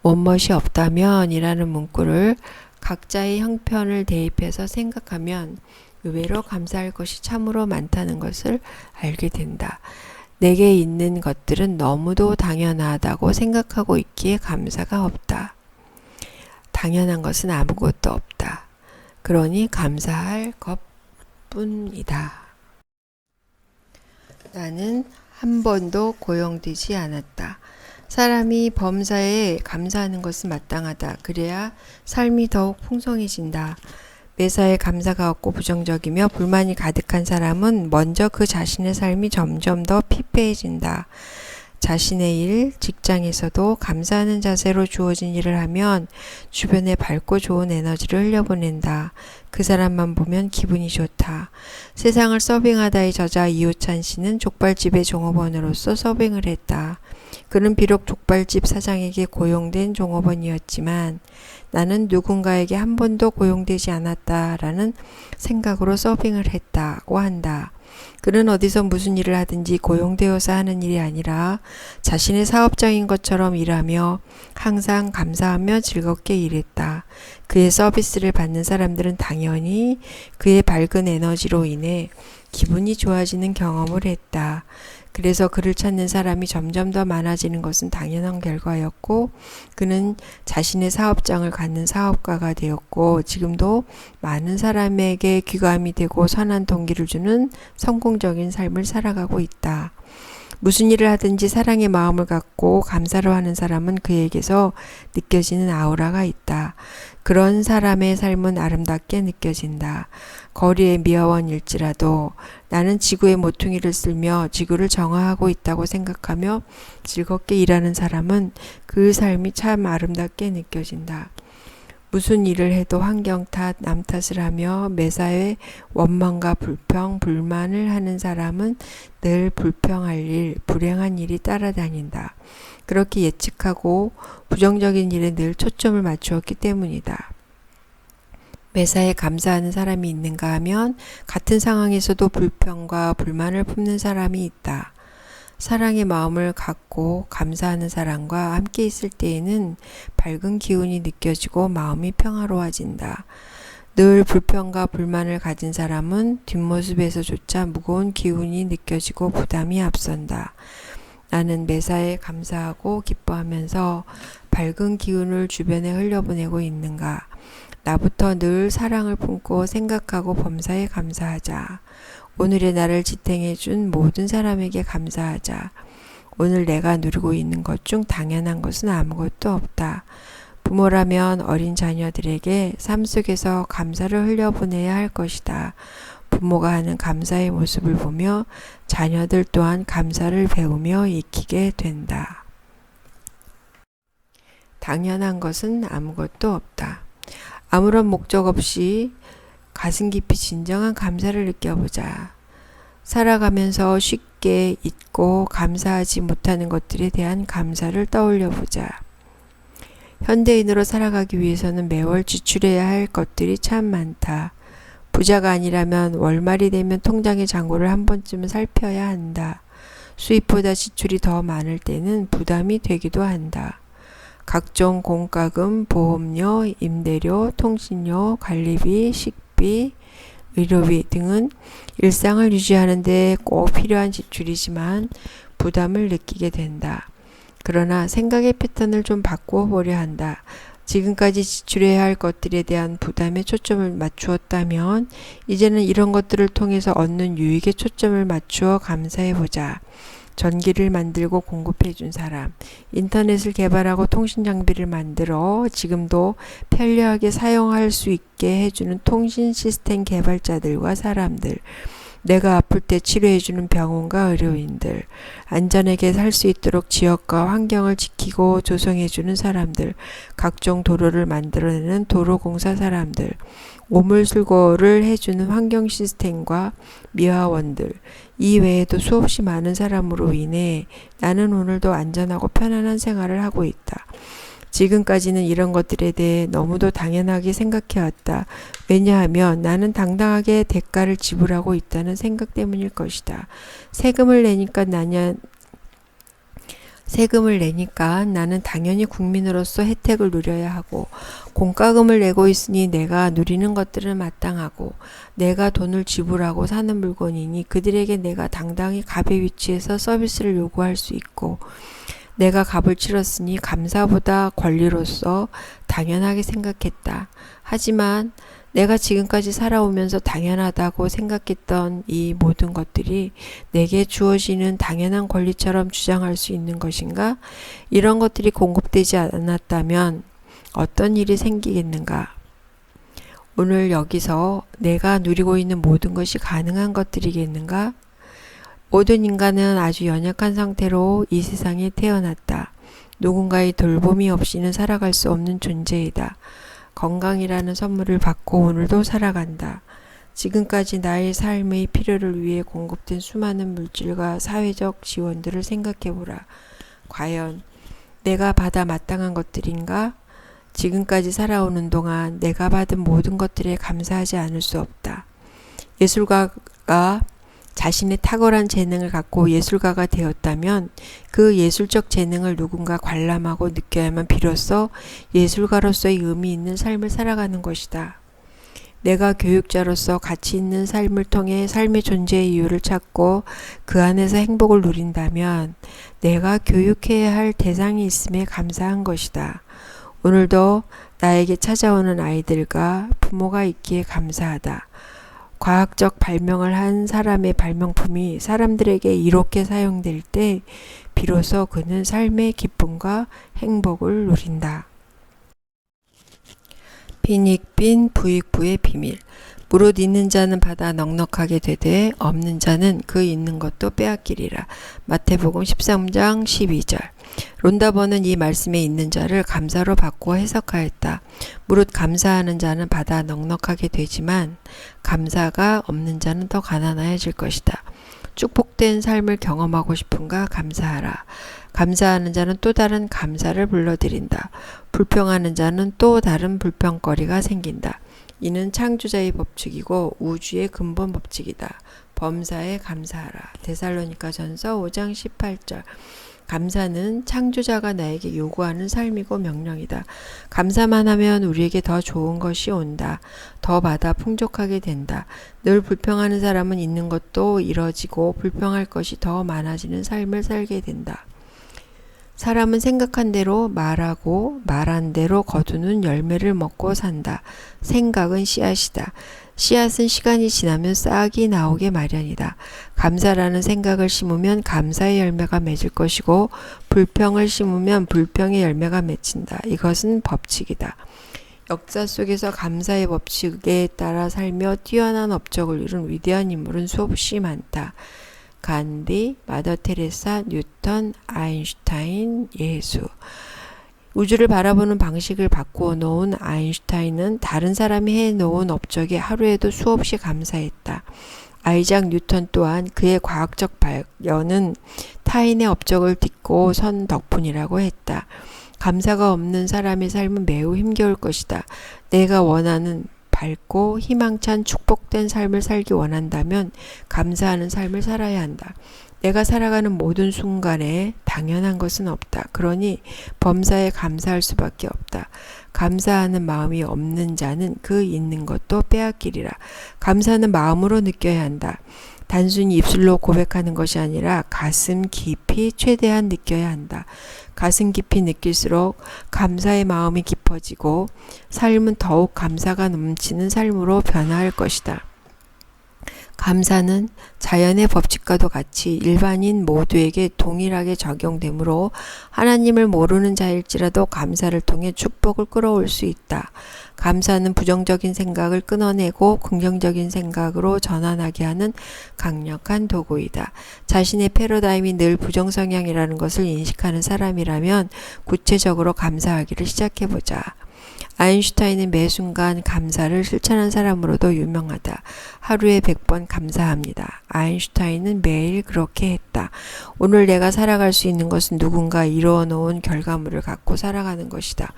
뭐뭇이 없다면 이라는 문구를 각자의 형편을 대입해서 생각하면 의외로 감사할 것이 참으로 많다는 것을 알게 된다. 내게 있는 것들은 너무도 당연하다고 생각하고 있기에 감사가 없다. 당연한 것은 아무것도 없다. 그러니 감사할 것뿐이다. 나는 한 번도 고용되지 않았다. 사람이 범사에 감사하는 것은 마땅하다. 그래야 삶이 더욱 풍성해진다. 매사에 감사가 없고 부정적이며 불만이 가득한 사람은 먼저 그 자신의 삶이 점점 더 피폐해진다. 자신의 일, 직장에서도 감사하는 자세로 주어진 일을 하면 주변에 밝고 좋은 에너지를 흘려보낸다. 그 사람만 보면 기분이 좋다. 세상을 서빙하다의 저자 이호찬 씨는 족발집의 종업원으로서 서빙을 했다. 그는 비록 족발집 사장에게 고용된 종업원이었지만 나는 누군가에게 한 번도 고용되지 않았다라는 생각으로 서빙을 했다고 한다. 그는 어디서 무슨 일을 하든지 고용되어서 하는 일이 아니라 자신의 사업장인 것처럼 일하며 항상 감사하며 즐겁게 일했다. 그의 서비스를 받는 사람들은 당연히 그의 밝은 에너지로 인해 기분이 좋아지는 경험을 했다. 그래서 그를 찾는 사람이 점점 더 많아지는 것은 당연한 결과였고, 그는 자신의 사업장을 갖는 사업가가 되었고, 지금도 많은 사람에게 귀감이 되고 선한 동기를 주는 성공적인 삶을 살아가고 있다. 무슨 일을 하든지 사랑의 마음을 갖고 감사로 하는 사람은 그에게서 느껴지는 아우라가 있다. 그런 사람의 삶은 아름답게 느껴진다. 거리의 미화원일지라도 나는 지구의 모퉁이를 쓸며 지구를 정화하고 있다고 생각하며 즐겁게 일하는 사람은 그 삶이 참 아름답게 느껴진다. 무슨 일을 해도 환경 탓, 남 탓을 하며 매사에 원망과 불평, 불만을 하는 사람은 늘 불평할 일, 불행한 일이 따라다닌다. 그렇게 예측하고 부정적인 일에 늘 초점을 맞추었기 때문이다. 매사에 감사하는 사람이 있는가 하면 같은 상황에서도 불평과 불만을 품는 사람이 있다. 사랑의 마음을 갖고 감사하는 사람과 함께 있을 때에는 밝은 기운이 느껴지고 마음이 평화로워진다. 늘 불평과 불만을 가진 사람은 뒷모습에서조차 무거운 기운이 느껴지고 부담이 앞선다. 나는 매사에 감사하고 기뻐하면서 밝은 기운을 주변에 흘려보내고 있는가? 나부터 늘 사랑을 품고 생각하고 범사에 감사하자. 오늘의 나를 지탱해준 모든 사람에게 감사하자. 오늘 내가 누리고 있는 것 중 당연한 것은 아무것도 없다. 부모라면 어린 자녀들에게 삶 속에서 감사를 흘려보내야 할 것이다. 부모가 하는 감사의 모습을 보며 자녀들 또한 감사를 배우며 익히게 된다. 당연한 것은 아무것도 없다. 아무런 목적 없이 가슴 깊이 진정한 감사를 느껴보자. 살아가면서 쉽게 잊고 감사하지 못하는 것들에 대한 감사를 떠올려보자. 현대인으로 살아가기 위해서는 매월 지출해야 할 것들이 참 많다. 부자가 아니라면 월말이 되면 통장의 잔고를 한 번쯤은 살펴야 한다. 수입보다 지출이 더 많을 때는 부담이 되기도 한다. 각종 공과금, 보험료, 임대료, 통신료, 관리비, 식비, 의료비 등은 일상을 유지하는 데 꼭 필요한 지출이지만 부담을 느끼게 된다. 그러나 생각의 패턴을 좀 바꾸어 보려 한다. 지금까지 지출해야 할 것들에 대한 부담에 초점을 맞추었다면 이제는 이런 것들을 통해서 얻는 유익에 초점을 맞추어 감사해보자. 전기를 만들고 공급해준 사람, 인터넷을 개발하고 통신 장비를 만들어 지금도 편리하게 사용할 수 있게 해주는 통신 시스템 개발자들과 사람들, 내가 아플 때 치료해주는 병원과 의료인들, 안전하게 살 수 있도록 지역과 환경을 지키고 조성해주는 사람들, 각종 도로를 만들어내는 도로공사 사람들, 오물술고를 해주는 환경 시스템과 미화원들, 이 외에도 수없이 많은 사람으로 인해 나는 오늘도 안전하고 편안한 생활을 하고 있다. 지금까지는 이런 것들에 대해 너무도 당연하게 생각해왔다. 왜냐하면 나는 당당하게 대가를 지불하고 있다는 생각 때문일 것이다. 세금을 내니까 나는 당연히 국민으로서 혜택을 누려야 하고, 공과금을 내고 있으니 내가 누리는 것들은 마땅하고, 내가 돈을 지불하고 사는 물건이니 그들에게 내가 당당히 갑의 위치에서 서비스를 요구할 수 있고, 내가 값을 치렀으니 감사보다 권리로서 당연하게 생각했다. 하지만 내가 지금까지 살아오면서 당연하다고 생각했던 이 모든 것들이 내게 주어지는 당연한 권리처럼 주장할 수 있는 것인가? 이런 것들이 공급되지 않았다면 어떤 일이 생기겠는가? 오늘 여기서 내가 누리고 있는 모든 것이 가능한 것들이겠는가? 모든 인간은 아주 연약한 상태로 이 세상에 태어났다. 누군가의 돌봄이 없이는 살아갈 수 없는 존재이다. 건강이라는 선물을 받고 오늘도 살아간다. 지금까지 나의 삶의 필요를 위해 공급된 수많은 물질과 사회적 지원들을 생각해보라. 과연 내가 받아 마땅한 것들인가? 지금까지 살아오는 동안 내가 받은 모든 것들에 감사하지 않을 수 없다. 예술가가 자신의 탁월한 재능을 갖고 예술가가 되었다면 그 예술적 재능을 누군가 관람하고 느껴야만 비로소 예술가로서의 의미 있는 삶을 살아가는 것이다. 내가 교육자로서 가치 있는 삶을 통해 삶의 존재의 이유를 찾고 그 안에서 행복을 누린다면 내가 교육해야 할 대상이 있음에 감사한 것이다. 오늘도 나에게 찾아오는 아이들과 부모가 있기에 감사하다. 과학적 발명을 한 사람의 발명품이 사람들에게 이롭게 사용될 때 비로소 그는 삶의 기쁨과 행복을 누린다. 빈익빈 부익부의 비밀. 무릇 있는 자는 받아 넉넉하게 되되 없는 자는 그 있는 것도 빼앗기리라. 마태복음 13장 12절. 론다버는 이 말씀에 있는 자를 감사로 바꾸어 해석하였다. 무릇 감사하는 자는 받아 넉넉하게 되지만 감사가 없는 자는 더 가난해질 것이다. 축복된 삶을 경험하고 싶은가 감사하라. 감사하는 자는 또 다른 감사를 불러들인다. 불평하는 자는 또 다른 불평거리가 생긴다. 이는 창조자의 법칙이고 우주의 근본 법칙이다. 범사에 감사하라. 데살로니가전서 5장 18절. 감사는 창조자가 나에게 요구하는 삶이고 명령이다. 감사만 하면 우리에게 더 좋은 것이 온다. 더 받아 풍족하게 된다. 늘 불평하는 사람은 있는 것도 잃어지고 불평할 것이 더 많아지는 삶을 살게 된다. 사람은 생각한 대로 말하고 말한 대로 거두는 열매를 먹고 산다. 생각은 씨앗이다. 씨앗은 시간이 지나면 싹이 나오게 마련이다. 감사라는 생각을 심으면 감사의 열매가 맺을 것이고 불평을 심으면 불평의 열매가 맺힌다. 이것은 법칙이다. 역사 속에서 감사의 법칙에 따라 살며 뛰어난 업적을 이룬 위대한 인물은 수없이 많다. 간디, 마더 테레사, 뉴턴, 아인슈타인, 예수. 우주를 바라보는 방식을 바꾸어 놓은 아인슈타인은 다른 사람이 해놓은 업적에 하루에도 수없이 감사했다. 아이작 뉴턴 또한 그의 과학적 발견은 타인의 업적을 딛고 선 덕분이라고 했다. 감사가 없는 사람의 삶은 매우 힘겨울 것이다. 내가 원하는 밝고 희망찬 축복된 삶을 살기 원한다면 감사하는 삶을 살아야 한다. 내가 살아가는 모든 순간에 당연한 것은 없다. 그러니 범사에 감사할 수밖에 없다. 감사하는 마음이 없는 자는 그 있는 것도 빼앗기리라. 감사는 마음으로 느껴야 한다. 단순히 입술로 고백하는 것이 아니라 가슴 깊이 최대한 느껴야 한다. 가슴 깊이 느낄수록 감사의 마음이 깊어지고 삶은 더욱 감사가 넘치는 삶으로 변화할 것이다. 감사는 자연의 법칙과도 같이 일반인 모두에게 동일하게 적용되므로 하나님을 모르는 자일지라도 감사를 통해 축복을 끌어올 수 있다. 감사는 부정적인 생각을 끊어내고 긍정적인 생각으로 전환하게 하는 강력한 도구이다. 자신의 패러다임이 늘 부정성향이라는 것을 인식하는 사람이라면 구체적으로 감사하기를 시작해보자. 아인슈타인은 매 순간 감사를 실천한 사람으로도 유명하다. 하루에 100번 감사합니다. 아인슈타인은 매일 그렇게 했다. 오늘 내가 살아갈 수 있는 것은 누군가 이루어 놓은 결과물을 갖고 살아가는 것이다.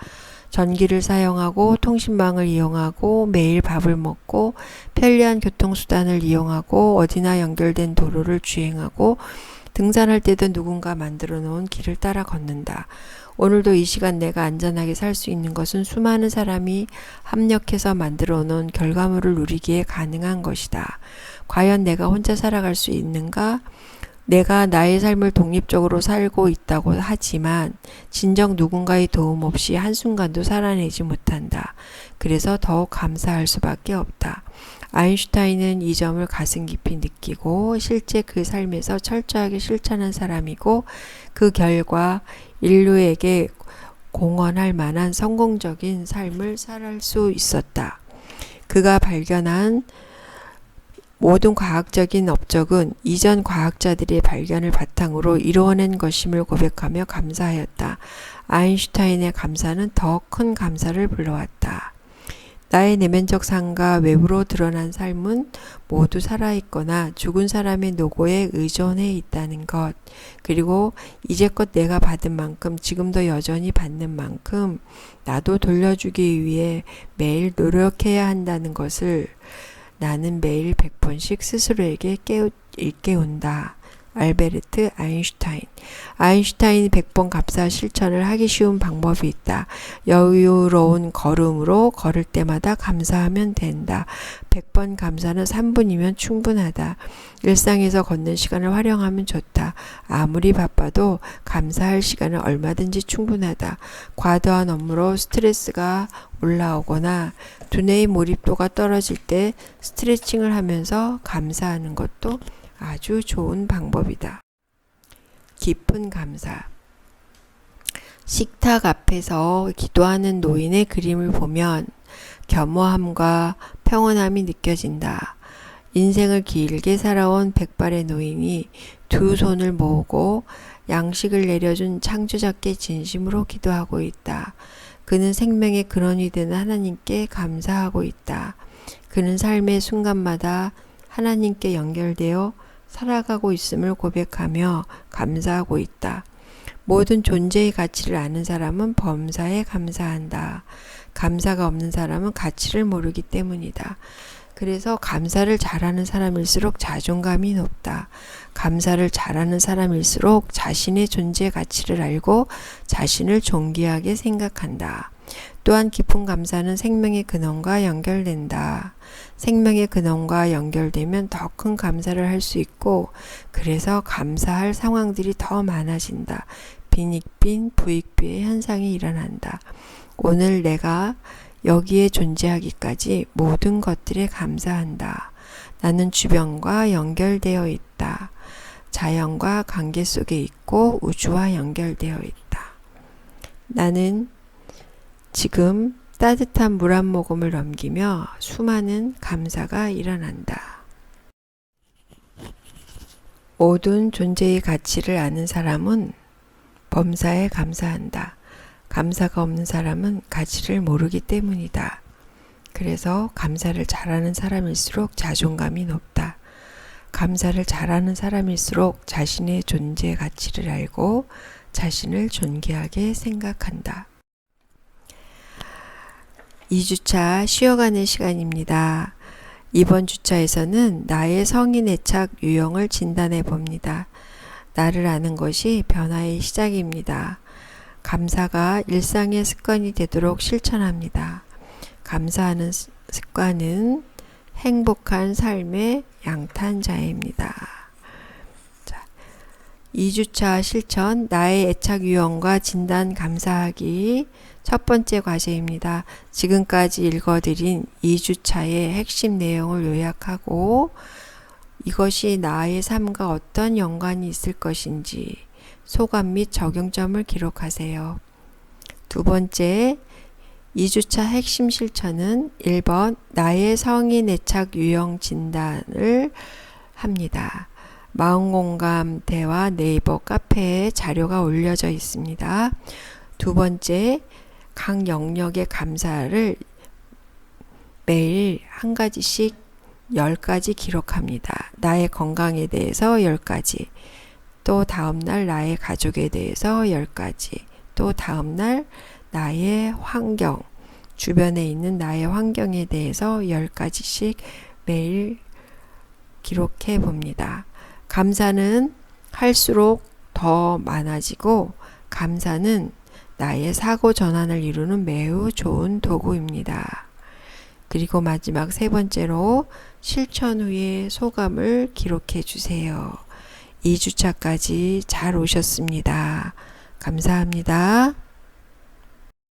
전기를 사용하고 통신망을 이용하고 매일 밥을 먹고 편리한 교통수단을 이용하고 어디나 연결된 도로를 주행하고 등산할 때도 누군가 만들어 놓은 길을 따라 걷는다. 오늘도 이 시간 내가 안전하게 살 수 있는 것은 수많은 사람이 합력해서 만들어 놓은 결과물을 누리기에 가능한 것이다. 과연 내가 혼자 살아갈 수 있는가? 내가 나의 삶을 독립적으로 살고 있다고 하지만 진정 누군가의 도움 없이 한순간도 살아내지 못한다. 그래서 더욱 감사할 수밖에 없다. 아인슈타인은 이 점을 가슴 깊이 느끼고 실제 그 삶에서 철저하게 실천한 사람이고 그 결과 인류에게 공헌할 만한 성공적인 삶을 살 수 있었다. 그가 발견한 모든 과학적인 업적은 이전 과학자들의 발견을 바탕으로 이루어낸 것임을 고백하며 감사하였다. 아인슈타인의 감사는 더 큰 감사를 불러왔다. 나의 내면적 삶과 외부로 드러난 삶은 모두 살아있거나 죽은 사람의 노고에 의존해 있다는 것, 그리고 이제껏 내가 받은 만큼 지금도 여전히 받는 만큼 나도 돌려주기 위해 매일 노력해야 한다는 것을 나는 매일 100번씩 스스로에게 일깨운다. 알베르트 아인슈타인. 아인슈타인이 100번 감사 실천을 하기 쉬운 방법이 있다. 여유로운 걸음으로 걸을 때마다 감사하면 된다. 100번 감사는 3분이면 충분하다. 일상에서 걷는 시간을 활용하면 좋다. 아무리 바빠도 감사할 시간은 얼마든지 충분하다. 과도한 업무로 스트레스가 올라오거나 두뇌의 몰입도가 떨어질 때 스트레칭을 하면서 감사하는 것도 아주 좋은 방법이다. 깊은 감사. 식탁 앞에서 기도하는 노인의 그림을 보면 겸허함과 평온함이 느껴진다. 인생을 길게 살아온 백발의 노인이 두 손을 모으고 양식을 내려준 창조자께 진심으로 기도하고 있다. 그는 생명의 근원이 되는 하나님께 감사하고 있다. 그는 삶의 순간마다 하나님께 연결되어 살아가고 있음을 고백하며 감사하고 있다. 모든 존재의 가치를 아는 사람은 범사에 감사한다. 감사가 없는 사람은 가치를 모르기 때문이다. 그래서 감사를 잘하는 사람일수록 자존감이 높다. 감사를 잘하는 사람일수록 자신의 존재 가치를 알고 자신을 존귀하게 생각한다. 또한 깊은 감사는 생명의 근원과 연결된다. 생명의 근원과 연결되면 더 큰 감사를 할 수 있고 그래서 감사할 상황들이 더 많아진다. 빈익빈 부익부의 현상이 일어난다. 오늘 내가 여기에 존재하기까지 모든 것들에 감사한다. 나는 주변과 연결되어 있다. 자연과 관계 속에 있고 우주와 연결되어 있다. 나는 지금 따뜻한 물 한 모금을 넘기며 수많은 감사가 일어난다. 모든 존재의 가치를 아는 사람은 범사에 감사한다. 감사가 없는 사람은 가치를 모르기 때문이다. 그래서 감사를 잘하는 사람일수록 자존감이 높다. 감사를 잘하는 사람일수록 자신의 존재 가치를 알고 자신을 존귀하게 생각한다. 2주차 쉬어가는 시간입니다. 이번 주차에서는 나의 성인 애착 유형을 진단해 봅니다. 나를 아는 것이 변화의 시작입니다. 감사가 일상의 습관이 되도록 실천합니다. 감사하는 습관은 행복한 삶의 양탄자입니다. 2주차 실천, 나의 애착 유형과 진단 감사하기 첫 번째 과제입니다. 지금까지 읽어드린 2주차의 핵심 내용을 요약하고 이것이 나의 삶과 어떤 연관이 있을 것인지 소감 및 적용점을 기록하세요. 두 번째, 2주차 핵심 실천은 1번 나의 성인 애착 유형 진단을 합니다. 마음공감 대화 네이버 카페에 자료가 올려져 있습니다. 두 번째, 각 영역의 감사를 매일 한 가지씩 10가지 기록합니다. 나의 건강에 대해서 10가지, 또 다음날 나의 가족에 대해서 10가지, 또 다음날 나의 환경, 주변에 있는 나의 환경에 대해서 10가지씩 매일 기록해 봅니다. 감사는 할수록 더 많아지고 감사는 나의 사고 전환을 이루는 매우 좋은 도구입니다. 그리고 마지막 세 번째로 실천 후의 소감을 기록해 주세요. 2주차까지 잘 오셨습니다. 감사합니다.